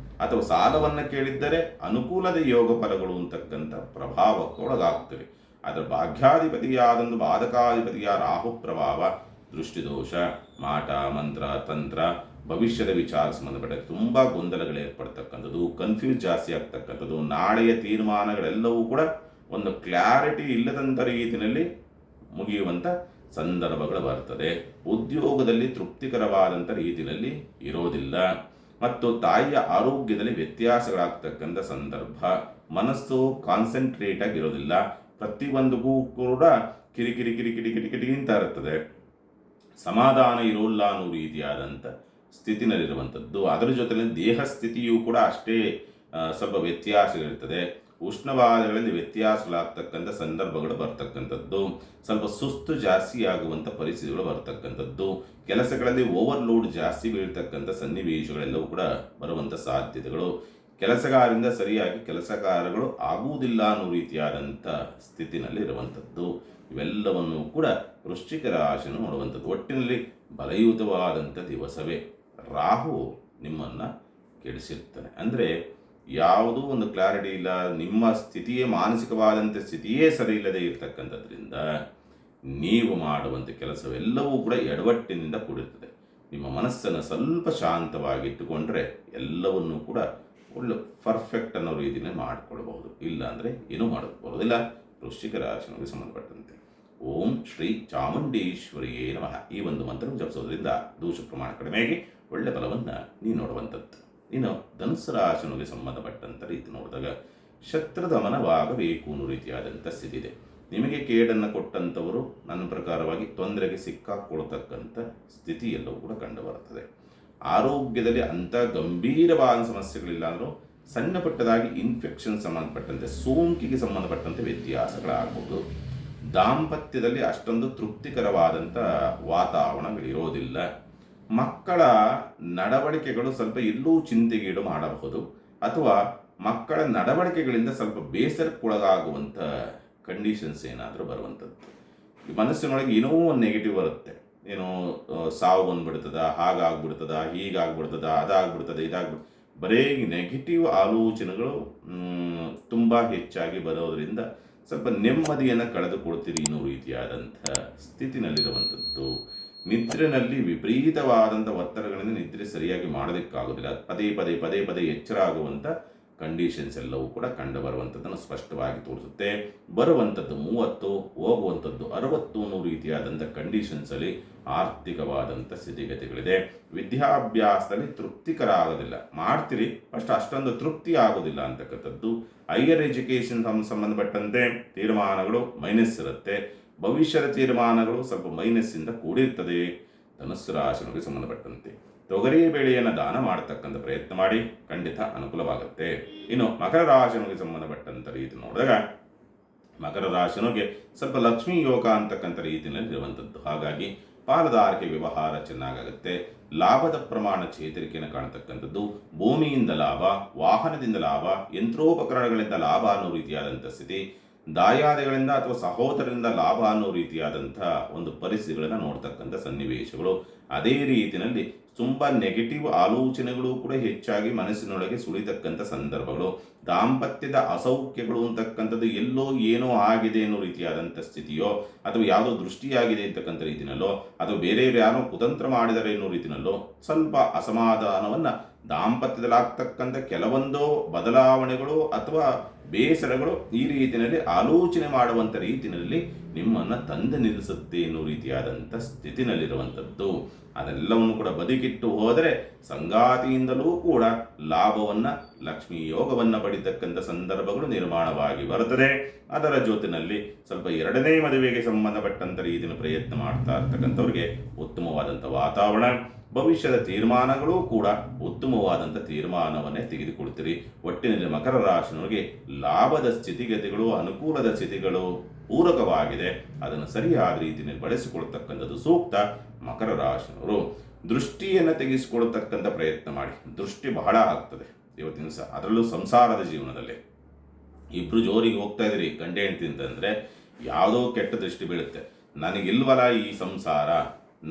ಅಥವಾ ಸಾಲವನ್ನು ಕೇಳಿದ್ದರೆ ಅನುಕೂಲದ ಯೋಗ ಫಲಗಳು ಅಂತಕ್ಕಂಥ ಪ್ರಭಾವಕ್ಕೆ ಒಳಗಾಗ್ತವೆ. ಅದರ ಭಾಗ್ಯಾಧಿಪತಿಯಾದಂಥ ಬಾಧಕಾಧಿಪತಿಯ ರಾಹು ಪ್ರಭಾವ, ದೃಷ್ಟಿದೋಷ, ಮಾಟ ಮಂತ್ರ ತಂತ್ರ, ಭವಿಷ್ಯದ ವಿಚಾರ ಸಂಬಂಧಪಟ್ಟ ತುಂಬ ಗೊಂದಲಗಳು ಏರ್ಪಡ್ತಕ್ಕಂಥದ್ದು, ಕನ್ಫ್ಯೂಸ್ ಜಾಸ್ತಿ ಆಗ್ತಕ್ಕಂಥದ್ದು, ನಾಳೆಯ ತೀರ್ಮಾನಗಳೆಲ್ಲವೂ ಕೂಡ ಒಂದು ಕ್ಲಾರಿಟಿ ಇಲ್ಲದಂಥ ರೀತಿಯಲ್ಲಿ ಮುಗಿಯುವಂಥ ಸಂದರ್ಭಗಳು ಬರ್ತದೆ. ಉದ್ಯೋಗದಲ್ಲಿ ತೃಪ್ತಿಕರವಾದಂಥ ರೀತಿಯಲ್ಲಿ ಇರೋದಿಲ್ಲ, ಮತ್ತು ತಾಯಿಯ ಆರೋಗ್ಯದಲ್ಲಿ ವ್ಯತ್ಯಾಸಗಳಾಗ್ತಕ್ಕಂಥ ಸಂದರ್ಭ. ಮನಸ್ಸು ಕಾನ್ಸಂಟ್ರೇಟ್ ಆಗಿರೋದಿಲ್ಲ, ಪ್ರತಿಯೊಂದಿಗೂ ಕೂಡ ಕಿರಿಕಿರಿ ಕಿರಿಕಿರಿ ಕಿರಿಕಿರಿ ಅಂತ ಇರುತ್ತದೆ. ಸಮಾಧಾನ ಇರೋಲ್ಲ ಅನ್ನೋ ರೀತಿಯಾದಂಥ ಸ್ಥಿತಿನಲ್ಲಿರುವಂಥದ್ದು. ಅದರ ಜೊತೆಯಲ್ಲಿ ದೇಹ ಸ್ಥಿತಿಯೂ ಕೂಡ ಅಷ್ಟೇ ಸ್ವಲ್ಪ ವ್ಯತ್ಯಾಸಗಳಿರ್ತದೆ. ಉಷ್ಣವಾದಗಳಲ್ಲಿ ವ್ಯತ್ಯಾಸಗಳಾಗ್ತಕ್ಕಂಥ ಸಂದರ್ಭಗಳು ಬರ್ತಕ್ಕಂಥದ್ದು, ಸ್ವಲ್ಪ ಸುಸ್ತು ಜಾಸ್ತಿ ಆಗುವಂಥ ಪರಿಸ್ಥಿತಿಗಳು ಬರ್ತಕ್ಕಂಥದ್ದು, ಕೆಲಸಗಳಲ್ಲಿ ಓವರ್ಲೋಡ್ ಜಾಸ್ತಿ ಬೀಳ್ತಕ್ಕಂಥ ಸನ್ನಿವೇಶಗಳೆಲ್ಲವೂ ಕೂಡ ಬರುವಂಥ ಸಾಧ್ಯತೆಗಳು, ಕೆಲಸಗಾರರಿಂದ ಸರಿಯಾಗಿ ಕೆಲಸಗಾರಗಳು ಆಗುವುದಿಲ್ಲ ಅನ್ನೋ ರೀತಿಯಾದಂಥ ಸ್ಥಿತಿನಲ್ಲಿ ಇರುವಂಥದ್ದು. ಇವೆಲ್ಲವನ್ನು ಕೂಡ ವೃಶ್ಚಿಕ ರಾಶಿಯನ್ನು ನೋಡುವಂಥದ್ದು. ಒಟ್ಟಿನಲ್ಲಿ ಬಲಯುತವಾದಂಥ ದಿವಸವೇ. ರಾಹು ನಿಮ್ಮನ್ನು ಕೆಡಿಸಿರ್ತಾನೆ. ಅಂದರೆ ಯಾವುದೂ ಒಂದು ಕ್ಲಾರಿಟಿ ಇಲ್ಲ, ನಿಮ್ಮ ಸ್ಥಿತಿಯೇ ಮಾನಸಿಕವಾದಂಥ ಸ್ಥಿತಿಯೇ ಸರಿ ಇಲ್ಲದೆ ಇರತಕ್ಕಂಥದ್ರಿಂದ ನೀವು ಮಾಡುವಂಥ ಕೆಲಸವೆಲ್ಲವೂ ಕೂಡ ಎಡವಟ್ಟಿನಿಂದ ಕೂಡಿರ್ತದೆ. ನಿಮ್ಮ ಮನಸ್ಸನ್ನು ಸ್ವಲ್ಪ ಶಾಂತವಾಗಿಟ್ಟುಕೊಂಡ್ರೆ ಎಲ್ಲವನ್ನೂ ಕೂಡ ಒಳ್ಳೆ ಪರ್ಫೆಕ್ಟ್ ಅನ್ನೋ ರೀತಿಯಲ್ಲಿ ಮಾಡಿಕೊಳ್ಬಹುದು. ಇಲ್ಲ ಅಂದರೆ ಏನೂ ಮಾಡೋಕ್ಕೆ ಬರೋದಿಲ್ಲ. ವೃಶ್ಚಿಕ ರಾಶಿಗೆ ಸಂಬಂಧಪಟ್ಟಂತೆ ಓಂ ಶ್ರೀ ಚಾಮುಂಡೇಶ್ವರಿಯೇ ನಮಃ ಈ ಒಂದು ಮಂತ್ರವನ್ನು ಜಪಿಸೋದ್ರಿಂದ ದೋಷ ಪ್ರಮಾಣ ಕಡಿಮೆಯಾಗಿ ಒಳ್ಳೆ ಫಲವನ್ನು ನೀವು ನೋಡುವಂಥದ್ದು. ಇನ್ನು ಧನುಸ್ಸು ರಾಶಿಗೆ ಸಂಬಂಧಪಟ್ಟಂಥ ರೀತಿ ನೋಡಿದಾಗ ಶತ್ರುದಮನವಾಗಬೇಕು ಅನ್ನೋ ರೀತಿಯಾದಂಥ ಸ್ಥಿತಿ ಇದೆ. ನಿಮಗೆ ಕೇಡನ್ನು ಕೊಟ್ಟಂಥವರು ನನ್ನ ಪ್ರಕಾರವಾಗಿ ತೊಂದರೆಗೆ ಸಿಕ್ಕಾಕೊಳ್ತಕ್ಕಂಥ ಸ್ಥಿತಿ ಎಲ್ಲವೂ ಕೂಡ ಕಂಡುಬರುತ್ತದೆ. ಆರೋಗ್ಯದಲ್ಲಿ ಅಂಥ ಗಂಭೀರವಾದ ಸಮಸ್ಯೆಗಳಿಲ್ಲ ಅಂದರೂ ಸಣ್ಣ ಪುಟ್ಟದಾಗಿ ಇನ್ಫೆಕ್ಷನ್ ಸಂಬಂಧಪಟ್ಟಂತೆ ಸೋಂಕಿಗೆ ಸಂಬಂಧಪಟ್ಟಂತೆ ವ್ಯತ್ಯಾಸಗಳಾಗಬಹುದು. ದಾಂಪತ್ಯದಲ್ಲಿ ಅಷ್ಟೊಂದು ತೃಪ್ತಿಕರವಾದಂಥ ವಾತಾವರಣಗಳಿರೋದಿಲ್ಲ. ಮಕ್ಕಳ ನಡವಳಿಕೆಗಳು ಸ್ವಲ್ಪ ಎಲ್ಲೂ ಚಿಂತೆಗೀಡು ಮಾಡಬಹುದು, ಅಥವಾ ಮಕ್ಕಳ ನಡವಳಿಕೆಗಳಿಂದ ಸ್ವಲ್ಪ ಬೇಸರಕ್ಕೊಳಗಾಗುವಂಥ ಕಂಡೀಷನ್ಸ್ ಏನಾದರೂ ಬರುವಂಥದ್ದು. ಮನಸ್ಸಿನೊಳಗೆ ಏನೋ ಒಂದು ನೆಗೆಟಿವ್ ಬರುತ್ತೆ. ಏನೋ ಸಾವು ಬಂದ್ಬಿಡ್ತದ, ಹಾಗಾಗ್ಬಿಡ್ತದ, ಹೀಗಾಗ್ಬಿಡ್ತದ, ಅದಾಗ್ಬಿಡ್ತದೆ, ಇದಾಗ್ಬಿಡ್ತದೆ, ಬರೀ ನೆಗೆಟಿವ್ ಆಲೋಚನೆಗಳು ತುಂಬ ಹೆಚ್ಚಾಗಿ ಬರೋದರಿಂದ ಸ್ವಲ್ಪ ನೆಮ್ಮದಿಯನ್ನು ಕಳೆದುಕೊಳ್ತೀರಿ ಅನ್ನೋ ರೀತಿಯಾದಂಥ ಸ್ಥಿತಿನಲ್ಲಿರುವಂಥದ್ದು. ನಿದ್ರೆನಲ್ಲಿ ವಿಪರೀತವಾದಂಥ ಒತ್ತಡಗಳಿಂದ ನಿದ್ರೆ ಸರಿಯಾಗಿ ಮಾಡೋದಕ್ಕಾಗೋದಿಲ್ಲ. ಪದೇ ಪದೇ ಪದೇ ಪದೇ ಎಚ್ಚರ ಆಗುವಂಥ ಕಂಡೀಷನ್ಸ್ ಎಲ್ಲವೂ ಕೂಡ ಕಂಡು ಬರುವಂಥದ್ದನ್ನು ಸ್ಪಷ್ಟವಾಗಿ ತೋರಿಸುತ್ತೆ. ಬರುವಂಥದ್ದು 30, ಹೋಗುವಂಥದ್ದು 60 ಅನ್ನೋ ರೀತಿಯಾದಂಥ ಕಂಡೀಷನ್ಸಲ್ಲಿ ಆರ್ಥಿಕವಾದಂಥ ಸ್ಥಿತಿಗತಿಗಳಿದೆ. ವಿದ್ಯಾಭ್ಯಾಸದಲ್ಲಿ ತೃಪ್ತಿಕರ ಆಗೋದಿಲ್ಲ, ಮಾಡ್ತೀರಿ ಫಸ್ಟ್ ಅಷ್ಟೊಂದು ತೃಪ್ತಿ ಆಗೋದಿಲ್ಲ ಅಂತಕ್ಕಂಥದ್ದು. ಹೈಯರ್ ಎಜುಕೇಷನ್ ಸಂಬಂಧಪಟ್ಟಂತೆ ತೀರ್ಮಾನಗಳು ಮೈನಸ್ ಇರುತ್ತೆ. ಭವಿಷ್ಯದ ತೀರ್ಮಾನಗಳು ಸ್ವಲ್ಪ ಮೈನಸ್ಸಿಂದ ಕೂಡಿರ್ತದೆ. ಧನುಸ್ಸು ರಾಶಿಗೆ ಸಂಬಂಧಪಟ್ಟಂತೆ ತೊಗರಿ ಬೇಳೆಯನ್ನು ದಾನ ಮಾಡತಕ್ಕಂಥ ಪ್ರಯತ್ನ ಮಾಡಿ, ಖಂಡಿತ ಅನುಕೂಲವಾಗುತ್ತೆ. ಇನ್ನು ಮಕರ ರಾಶಿಗೆ ಸಂಬಂಧಪಟ್ಟಂಥ ರೀತಿ ನೋಡಿದಾಗ ಮಕರ ರಾಶಿಗೆ ಸ್ವಲ್ಪ ಲಕ್ಷ್ಮೀ ಯೋಗ ಅಂತಕ್ಕಂಥ ರೀತಿಯಲ್ಲಿ ಇರುವಂಥದ್ದು. ಹಾಗಾಗಿ ಪಾಲುದಾರಿಕೆ ವ್ಯವಹಾರ ಚೆನ್ನಾಗಾಗುತ್ತೆ. ಲಾಭದ ಪ್ರಮಾಣ ಚೇತರಿಕೆಯನ್ನು ಕಾಣತಕ್ಕಂಥದ್ದು. ಭೂಮಿಯಿಂದ ಲಾಭ, ವಾಹನದಿಂದ ಲಾಭ, ಯಂತ್ರೋಪಕರಣಗಳಿಂದ ಲಾಭ ಅನ್ನೋ ರೀತಿಯಾದಂಥ ಸ್ಥಿತಿ. ದಾಯಾದಿಗಳಿಂದ ಅಥವಾ ಸಹೋದರರಿಂದ ಲಾಭ ಅನ್ನೋ ರೀತಿಯಾದಂಥ ಒಂದು ಪರಿಸ್ಥಿತಿಗಳನ್ನು ನೋಡ್ತಕ್ಕಂಥ ಸನ್ನಿವೇಶಗಳು. ಅದೇ ರೀತಿಯಲ್ಲಿ ತುಂಬ ನೆಗೆಟಿವ್ ಆಲೋಚನೆಗಳು ಕೂಡ ಹೆಚ್ಚಾಗಿ ಮನಸ್ಸಿನೊಳಗೆ ಸುಳಿತಕ್ಕಂಥ ಸಂದರ್ಭಗಳು. ದಾಂಪತ್ಯದ ಅಸೌಖ್ಯಗಳು ಅಂತಕ್ಕಂಥದ್ದು ಎಲ್ಲೋ ಏನೋ ಆಗಿದೆ ಅನ್ನೋ ರೀತಿಯಾದಂಥ ಸ್ಥಿತಿಯೋ, ಅಥವಾ ಯಾವುದೋ ದೃಷ್ಟಿಯಾಗಿದೆ ಅಂತಕ್ಕಂಥ ರೀತಿಯಲ್ಲೋ, ಅಥವಾ ಬೇರೆಯವರು ಯಾರೋ ಕುತಂತ್ರ ಮಾಡಿದರೆ ಅನ್ನೋ ರೀತಿಯಲ್ಲೋ ಸ್ವಲ್ಪ ಅಸಮಾಧಾನವನ್ನು, ದಾಂಪತ್ಯದಲ್ಲಾಗ್ತಕ್ಕಂಥ ಕೆಲವೊಂದು ಬದಲಾವಣೆಗಳು ಅಥವಾ ಬೇಸರಗಳು ಈ ರೀತಿಯಲ್ಲಿ ಆಲೋಚನೆ ಮಾಡುವಂಥ ರೀತಿಯಲ್ಲಿ ನಿಮ್ಮನ್ನು ತಂದು ನಿಲ್ಲಿಸುತ್ತೆ ಅನ್ನೋ ರೀತಿಯಾದಂಥ ಸ್ಥಿತಿನಲ್ಲಿರುವಂಥದ್ದು. ಅದೆಲ್ಲವನ್ನು ಕೂಡ ಬದಿಗಿಟ್ಟು ಹೋದರೆ ಸಂಗಾತಿಯಿಂದಲೂ ಕೂಡ ಲಾಭವನ್ನು, ಲಕ್ಷ್ಮೀ ಯೋಗವನ್ನು ಪಡಿತಕ್ಕಂಥ ಸಂದರ್ಭಗಳು ನಿರ್ಮಾಣವಾಗಿ ಬರುತ್ತದೆ. ಅದರ ಜೊತೆಯಲ್ಲಿ ಸ್ವಲ್ಪ ಎರಡನೇ ಮದುವೆಗೆ ಸಂಬಂಧಪಟ್ಟಂಥ ರೀತಿಯ ಪ್ರಯತ್ನ ಮಾಡ್ತಾ ಇರ್ತಕ್ಕಂಥವ್ರಿಗೆ ಉತ್ತಮವಾದಂಥ ವಾತಾವರಣ. ಭವಿಷ್ಯದ ತೀರ್ಮಾನಗಳು ಕೂಡ ಉತ್ತಮವಾದಂಥ ತೀರ್ಮಾನವನ್ನೇ ತೆಗೆದುಕೊಳ್ತೀರಿ. ಒಟ್ಟಿನಲ್ಲಿ ಮಕರ ರಾಶಿಯವರಿಗೆ ಲಾಭದ ಸ್ಥಿತಿಗತಿಗಳು, ಅನುಕೂಲದ ಸ್ಥಿತಿಗಳು ಪೂರಕವಾಗಿದೆ. ಅದನ್ನು ಸರಿಯಾದ ರೀತಿಯಲ್ಲಿ ಬಳಸಿಕೊಳ್ತಕ್ಕಂಥದ್ದು ಸೂಕ್ತ. ಮಕರ ರಾಶಿಯವರು ದೃಷ್ಟಿಯನ್ನು ತೆಗೆಸಿಕೊಳ್ತಕ್ಕಂಥ ಪ್ರಯತ್ನ ಮಾಡಿ. ದೃಷ್ಟಿ ಬಹಳ ಆಗ್ತದೆ ಇವತ್ತಿನ ದಿವಸ, ಅದರಲ್ಲೂ ಸಂಸಾರದ ಜೀವನದಲ್ಲಿ. ಇಬ್ಬರು ಜೋರಿಗೆ ಹೋಗ್ತಾ ಇದ್ದೀರಿ ಗಂಡ ಹೆಂಡತಿ ಅಂತಂದರೆ ಯಾವುದೋ ಕೆಟ್ಟ ದೃಷ್ಟಿ ಬೀಳುತ್ತೆ. ನನಗಿಲ್ವಲ್ಲ ಈ ಸಂಸಾರ,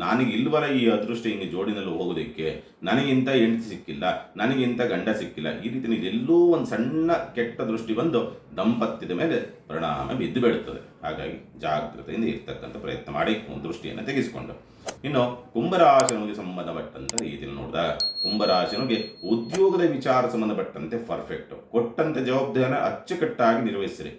ನನಗಿಲ್ವಲ್ಲ ಈ ಅದೃಷ್ಟ ಹಿಂಗೆ ಜೋಡಿನಲ್ಲಿ ಹೋಗೋದಕ್ಕೆ, ನನಗಿಂತ ಹೆಂಡತಿ ಸಿಕ್ಕಿಲ್ಲ, ನನಗಿಂತ ಗಂಡ ಸಿಕ್ಕಿಲ್ಲ, ಈ ರೀತಿ ಎಲ್ಲೂ ಒಂದು ಸಣ್ಣ ಕೆಟ್ಟ ದೃಷ್ಟಿ ಬಂದು ದಂಪತ್ಯದ ಮೇಲೆ ಪರಿಣಾಮ ಬಿದ್ದು ಬೀಳುತ್ತದೆ. ಹಾಗಾಗಿ ಜಾಗೃತೆಯಿಂದ ಇರ್ತಕ್ಕಂಥ ಪ್ರಯತ್ನ ಮಾಡಿ ಒಂದು ದೃಷ್ಟಿಯನ್ನು ತೆಗೆಸಿಕೊಂಡು. ಇನ್ನು ಕುಂಭರಾಶಿಗೆ ಸಂಬಂಧಪಟ್ಟಂತ ರೀತಿಯಲ್ಲಿ ನೋಡಿದಾಗ ಕುಂಭರಾಶಿಗೆ ಉದ್ಯೋಗದ ವಿಚಾರ ಸಂಬಂಧಪಟ್ಟಂತೆ ಪರ್ಫೆಕ್ಟ್. ಕೊಟ್ಟಂತೆ ಜವಾಬ್ದಾರಿಯನ್ನು ಅಚ್ಚುಕಟ್ಟಾಗಿ ನಿರ್ವಹಿಸಿರಿ.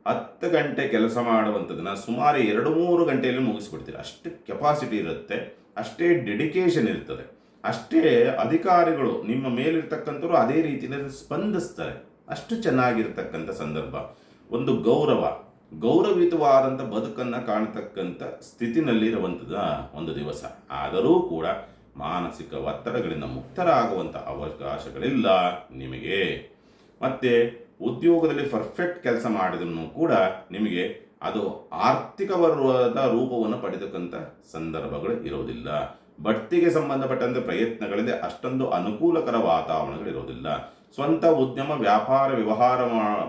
10 ಗಂಟೆ ಕೆಲಸ ಮಾಡುವಂಥದ್ದನ್ನು ಸುಮಾರು 2-3 ಗಂಟೆಯಲ್ಲಿ ಮುಗಿಸ್ಬಿಡ್ತೀರಿ. ಅಷ್ಟು ಕೆಪಾಸಿಟಿ ಇರುತ್ತೆ, ಅಷ್ಟೇ ಡೆಡಿಕೇಶನ್ ಇರ್ತದೆ, ಅಷ್ಟೇ ಅಧಿಕಾರಿಗಳು ನಿಮ್ಮ ಮೇಲಿರ್ತಕ್ಕಂಥವ್ರು ಅದೇ ರೀತಿಯಲ್ಲಿ ಸ್ಪಂದಿಸ್ತಾರೆ. ಅಷ್ಟು ಚೆನ್ನಾಗಿರ್ತಕ್ಕಂಥ ಸಂದರ್ಭ. ಒಂದು ಗೌರವಿತವಾದಂಥ ಬದುಕನ್ನು ಕಾಣತಕ್ಕಂಥ ಸ್ಥಿತಿನಲ್ಲಿರುವಂಥದ್ದು ಒಂದು ದಿವಸ. ಆದರೂ ಕೂಡ ಮಾನಸಿಕ ಒತ್ತಡಗಳಿಂದ ಮುಕ್ತರಾಗುವಂಥ ಅವಕಾಶಗಳಿಲ್ಲ ನಿಮಗೆ. ಮತ್ತು ಉದ್ಯೋಗದಲ್ಲಿ ಪರ್ಫೆಕ್ಟ್ ಕೆಲಸ ಮಾಡಿದ್ರೂ ಕೂಡ ನಿಮಗೆ ಅದು ಆರ್ಥಿಕವಾದ ರೂಪವನ್ನು ಪಡೆದಕ್ಕಂಥ ಸಂದರ್ಭಗಳು ಇರೋದಿಲ್ಲ. ಬಡ್ತಿಗೆ ಸಂಬಂಧಪಟ್ಟಂತೆ ಪ್ರಯತ್ನಗಳಿಂದ ಅಷ್ಟೊಂದು ಅನುಕೂಲಕರ ವಾತಾವರಣಗಳಿರೋದಿಲ್ಲ. ಸ್ವಂತ ಉದ್ಯಮ ವ್ಯಾಪಾರ ವ್ಯವಹಾರ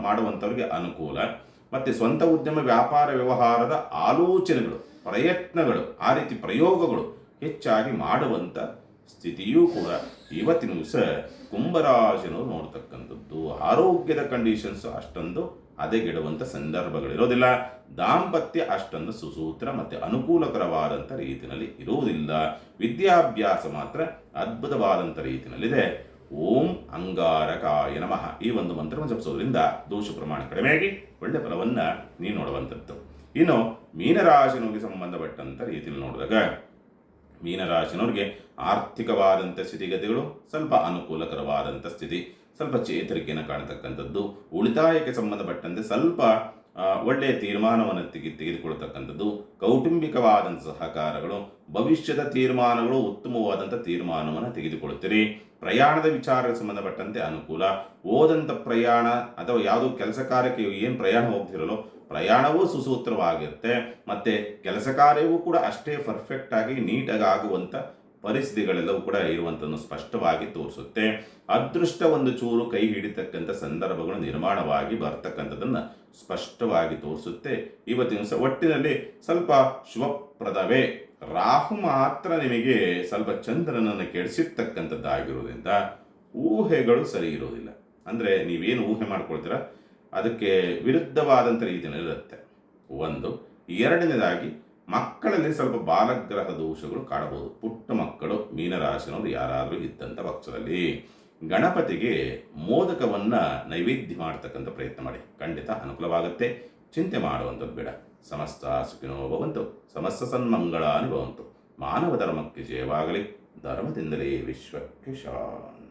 ಮಾಡುವಂಥವ್ರಿಗೆ ಅನುಕೂಲ. ಮತ್ತು ಸ್ವಂತ ಉದ್ಯಮ ವ್ಯಾಪಾರ ವ್ಯವಹಾರದ ಆಲೋಚನೆಗಳು, ಪ್ರಯತ್ನಗಳು, ಆ ರೀತಿ ಪ್ರಯೋಗಗಳು ಹೆಚ್ಚಾಗಿ ಮಾಡುವಂಥ ಸ್ಥಿತಿಯೂ ಕೂಡ ಇವತ್ತಿನ ದಿವಸ ಕುಂಭರಾಶಿನವರು ನೋಡ್ತಕ್ಕಂಥದ್ದು. ಆರೋಗ್ಯದ ಕಂಡೀಷನ್ಸ್ ಅಷ್ಟೊಂದು ಹದಗೆಡುವಂಥ ಸಂದರ್ಭಗಳಿರೋದಿಲ್ಲ. ದಾಂಪತ್ಯ ಅಷ್ಟೊಂದು ಸುಸೂತ್ರ ಮತ್ತು ಅನುಕೂಲಕರವಾದಂಥ ರೀತಿಯಲ್ಲಿ ಇರುವುದಿಲ್ಲ. ವಿದ್ಯಾಭ್ಯಾಸ ಮಾತ್ರ ಅದ್ಭುತವಾದಂಥ ರೀತಿಯಲ್ಲಿದೆ. ಓಂ ಅಂಗಾರಕಾಯ ನಮಃ ಈ ಒಂದು ಮಂತ್ರವನ್ನು ಜಪಿಸೋದ್ರಿಂದ ದೋಷ ಪ್ರಮಾಣ ಕಡಿಮೆಯಾಗಿ ಒಳ್ಳೆ ಫಲವನ್ನು ನೀವು ನೋಡುವಂಥದ್ದು. ಇನ್ನು ಮೀನರಾಶಿನವರಿಗೆ ಸಂಬಂಧಪಟ್ಟಂಥ ರೀತಿಯಲ್ಲಿ ನೋಡಿದಾಗ ಮೀನರಾಶಿನವ್ರಿಗೆ ಆರ್ಥಿಕವಾದಂಥ ಸ್ಥಿತಿಗತಿಗಳು ಸ್ವಲ್ಪ ಅನುಕೂಲಕರವಾದಂಥ ಸ್ಥಿತಿ, ಸ್ವಲ್ಪ ಚೇತರಿಕೆಯನ್ನು ಕಾಣತಕ್ಕಂಥದ್ದು. ಉಳಿತಾಯಕ್ಕೆ ಸಂಬಂಧಪಟ್ಟಂತೆ ಸ್ವಲ್ಪ ಒಳ್ಳೆಯ ತೀರ್ಮಾನವನ್ನು ತೆಗೆದುಕೊಳ್ತಕ್ಕಂಥದ್ದು. ಕೌಟುಂಬಿಕವಾದಂಥ ಸಹಕಾರಗಳು, ಭವಿಷ್ಯದ ತೀರ್ಮಾನಗಳು, ಉತ್ತಮವಾದಂಥ ತೀರ್ಮಾನವನ್ನು ತೆಗೆದುಕೊಳ್ತೀರಿ. ಪ್ರಯಾಣದ ವಿಚಾರಕ್ಕೆ ಸಂಬಂಧಪಟ್ಟಂತೆ ಅನುಕೂಲ. ಓದಂಥ ಪ್ರಯಾಣ ಅಥವಾ ಯಾವುದೋ ಕೆಲಸ ಕಾರ್ಯಕ್ಕೆ ಏನು ಪ್ರಯಾಣ ಹೋಗ್ತಿರಲೋ ಪ್ರಯಾಣವೂ ಸುಸೂತ್ರವಾಗಿರುತ್ತೆ. ಮತ್ತು ಕೆಲಸ ಕಾರ್ಯವೂ ಕೂಡ ಅಷ್ಟೇ ಪರ್ಫೆಕ್ಟಾಗಿ ನೀಟಾಗಿ ಆಗುವಂಥ ಪರಿಸ್ಥಿತಿಗಳೆಲ್ಲವೂ ಕೂಡ ಇರುವಂಥದ್ದು ಸ್ಪಷ್ಟವಾಗಿ ತೋರಿಸುತ್ತೆ. ಅದೃಷ್ಟ ಒಂದು ಚೂರು ಕೈ ಹಿಡಿತಕ್ಕಂಥ ಸಂದರ್ಭಗಳು ನಿರ್ಮಾಣವಾಗಿ ಬರ್ತಕ್ಕಂಥದ್ದನ್ನು ಸ್ಪಷ್ಟವಾಗಿ ತೋರಿಸುತ್ತೆ. ಇವತ್ತಿನ ದಿವಸ ಒಟ್ಟಿನಲ್ಲಿ ಸ್ವಲ್ಪ ಶುಭಪ್ರದವೇ. ರಾಹು ಮಾತ್ರ ನಿಮಗೆ ಸ್ವಲ್ಪ ಚಂದ್ರನನ್ನು ಕೆಡಿಸಿರ್ತಕ್ಕಂಥದ್ದಾಗಿರೋದ್ರಿಂದ ಊಹೆಗಳು ಸರಿ ಇರೋದಿಲ್ಲ. ಅಂದರೆ ನೀವೇನು ಊಹೆ ಮಾಡ್ಕೊಳ್ತೀರ ಅದಕ್ಕೆ ವಿರುದ್ಧವಾದಂಥ ರೀತಿಯಲ್ಲಿರುತ್ತೆ. ಒಂದು. ಎರಡನೇದಾಗಿ ಮಕ್ಕಳಲ್ಲಿ ಸ್ವಲ್ಪ ಬಾಲಗ್ರಹ ದೋಷಗಳು ಕಾಣಬಹುದು. ಪುಟ್ಟ ಮಕ್ಕಳು ಮೀನರಾಶಿನವರು ಯಾರಾದರೂ ಇದ್ದಂಥ ಪಕ್ಷದಲ್ಲಿ ಗಣಪತಿಗೆ ಮೋದಕವನ್ನು ನೈವೇದ್ಯ ಮಾಡ್ತಕ್ಕಂಥ ಪ್ರಯತ್ನ ಮಾಡಿ, ಖಂಡಿತ ಅನುಕೂಲವಾಗುತ್ತೆ. ಚಿಂತೆ ಮಾಡುವಂಥದ್ದು ಬೇಡ. ಸಮಸ್ತ ಸುಖಿನೋ ಭವಂತು, ಸಮಸ್ತ ಸನ್ಮಂಗಳಾನಿ ಭವಂತು. ಮಾನವ ಧರ್ಮಕ್ಕೆ ಜಯವಾಗಲಿ. ಧರ್ಮದಿಂದಲೇ ವಿಶ್ವಕ್ಕೆ ಶಾಂತಿ.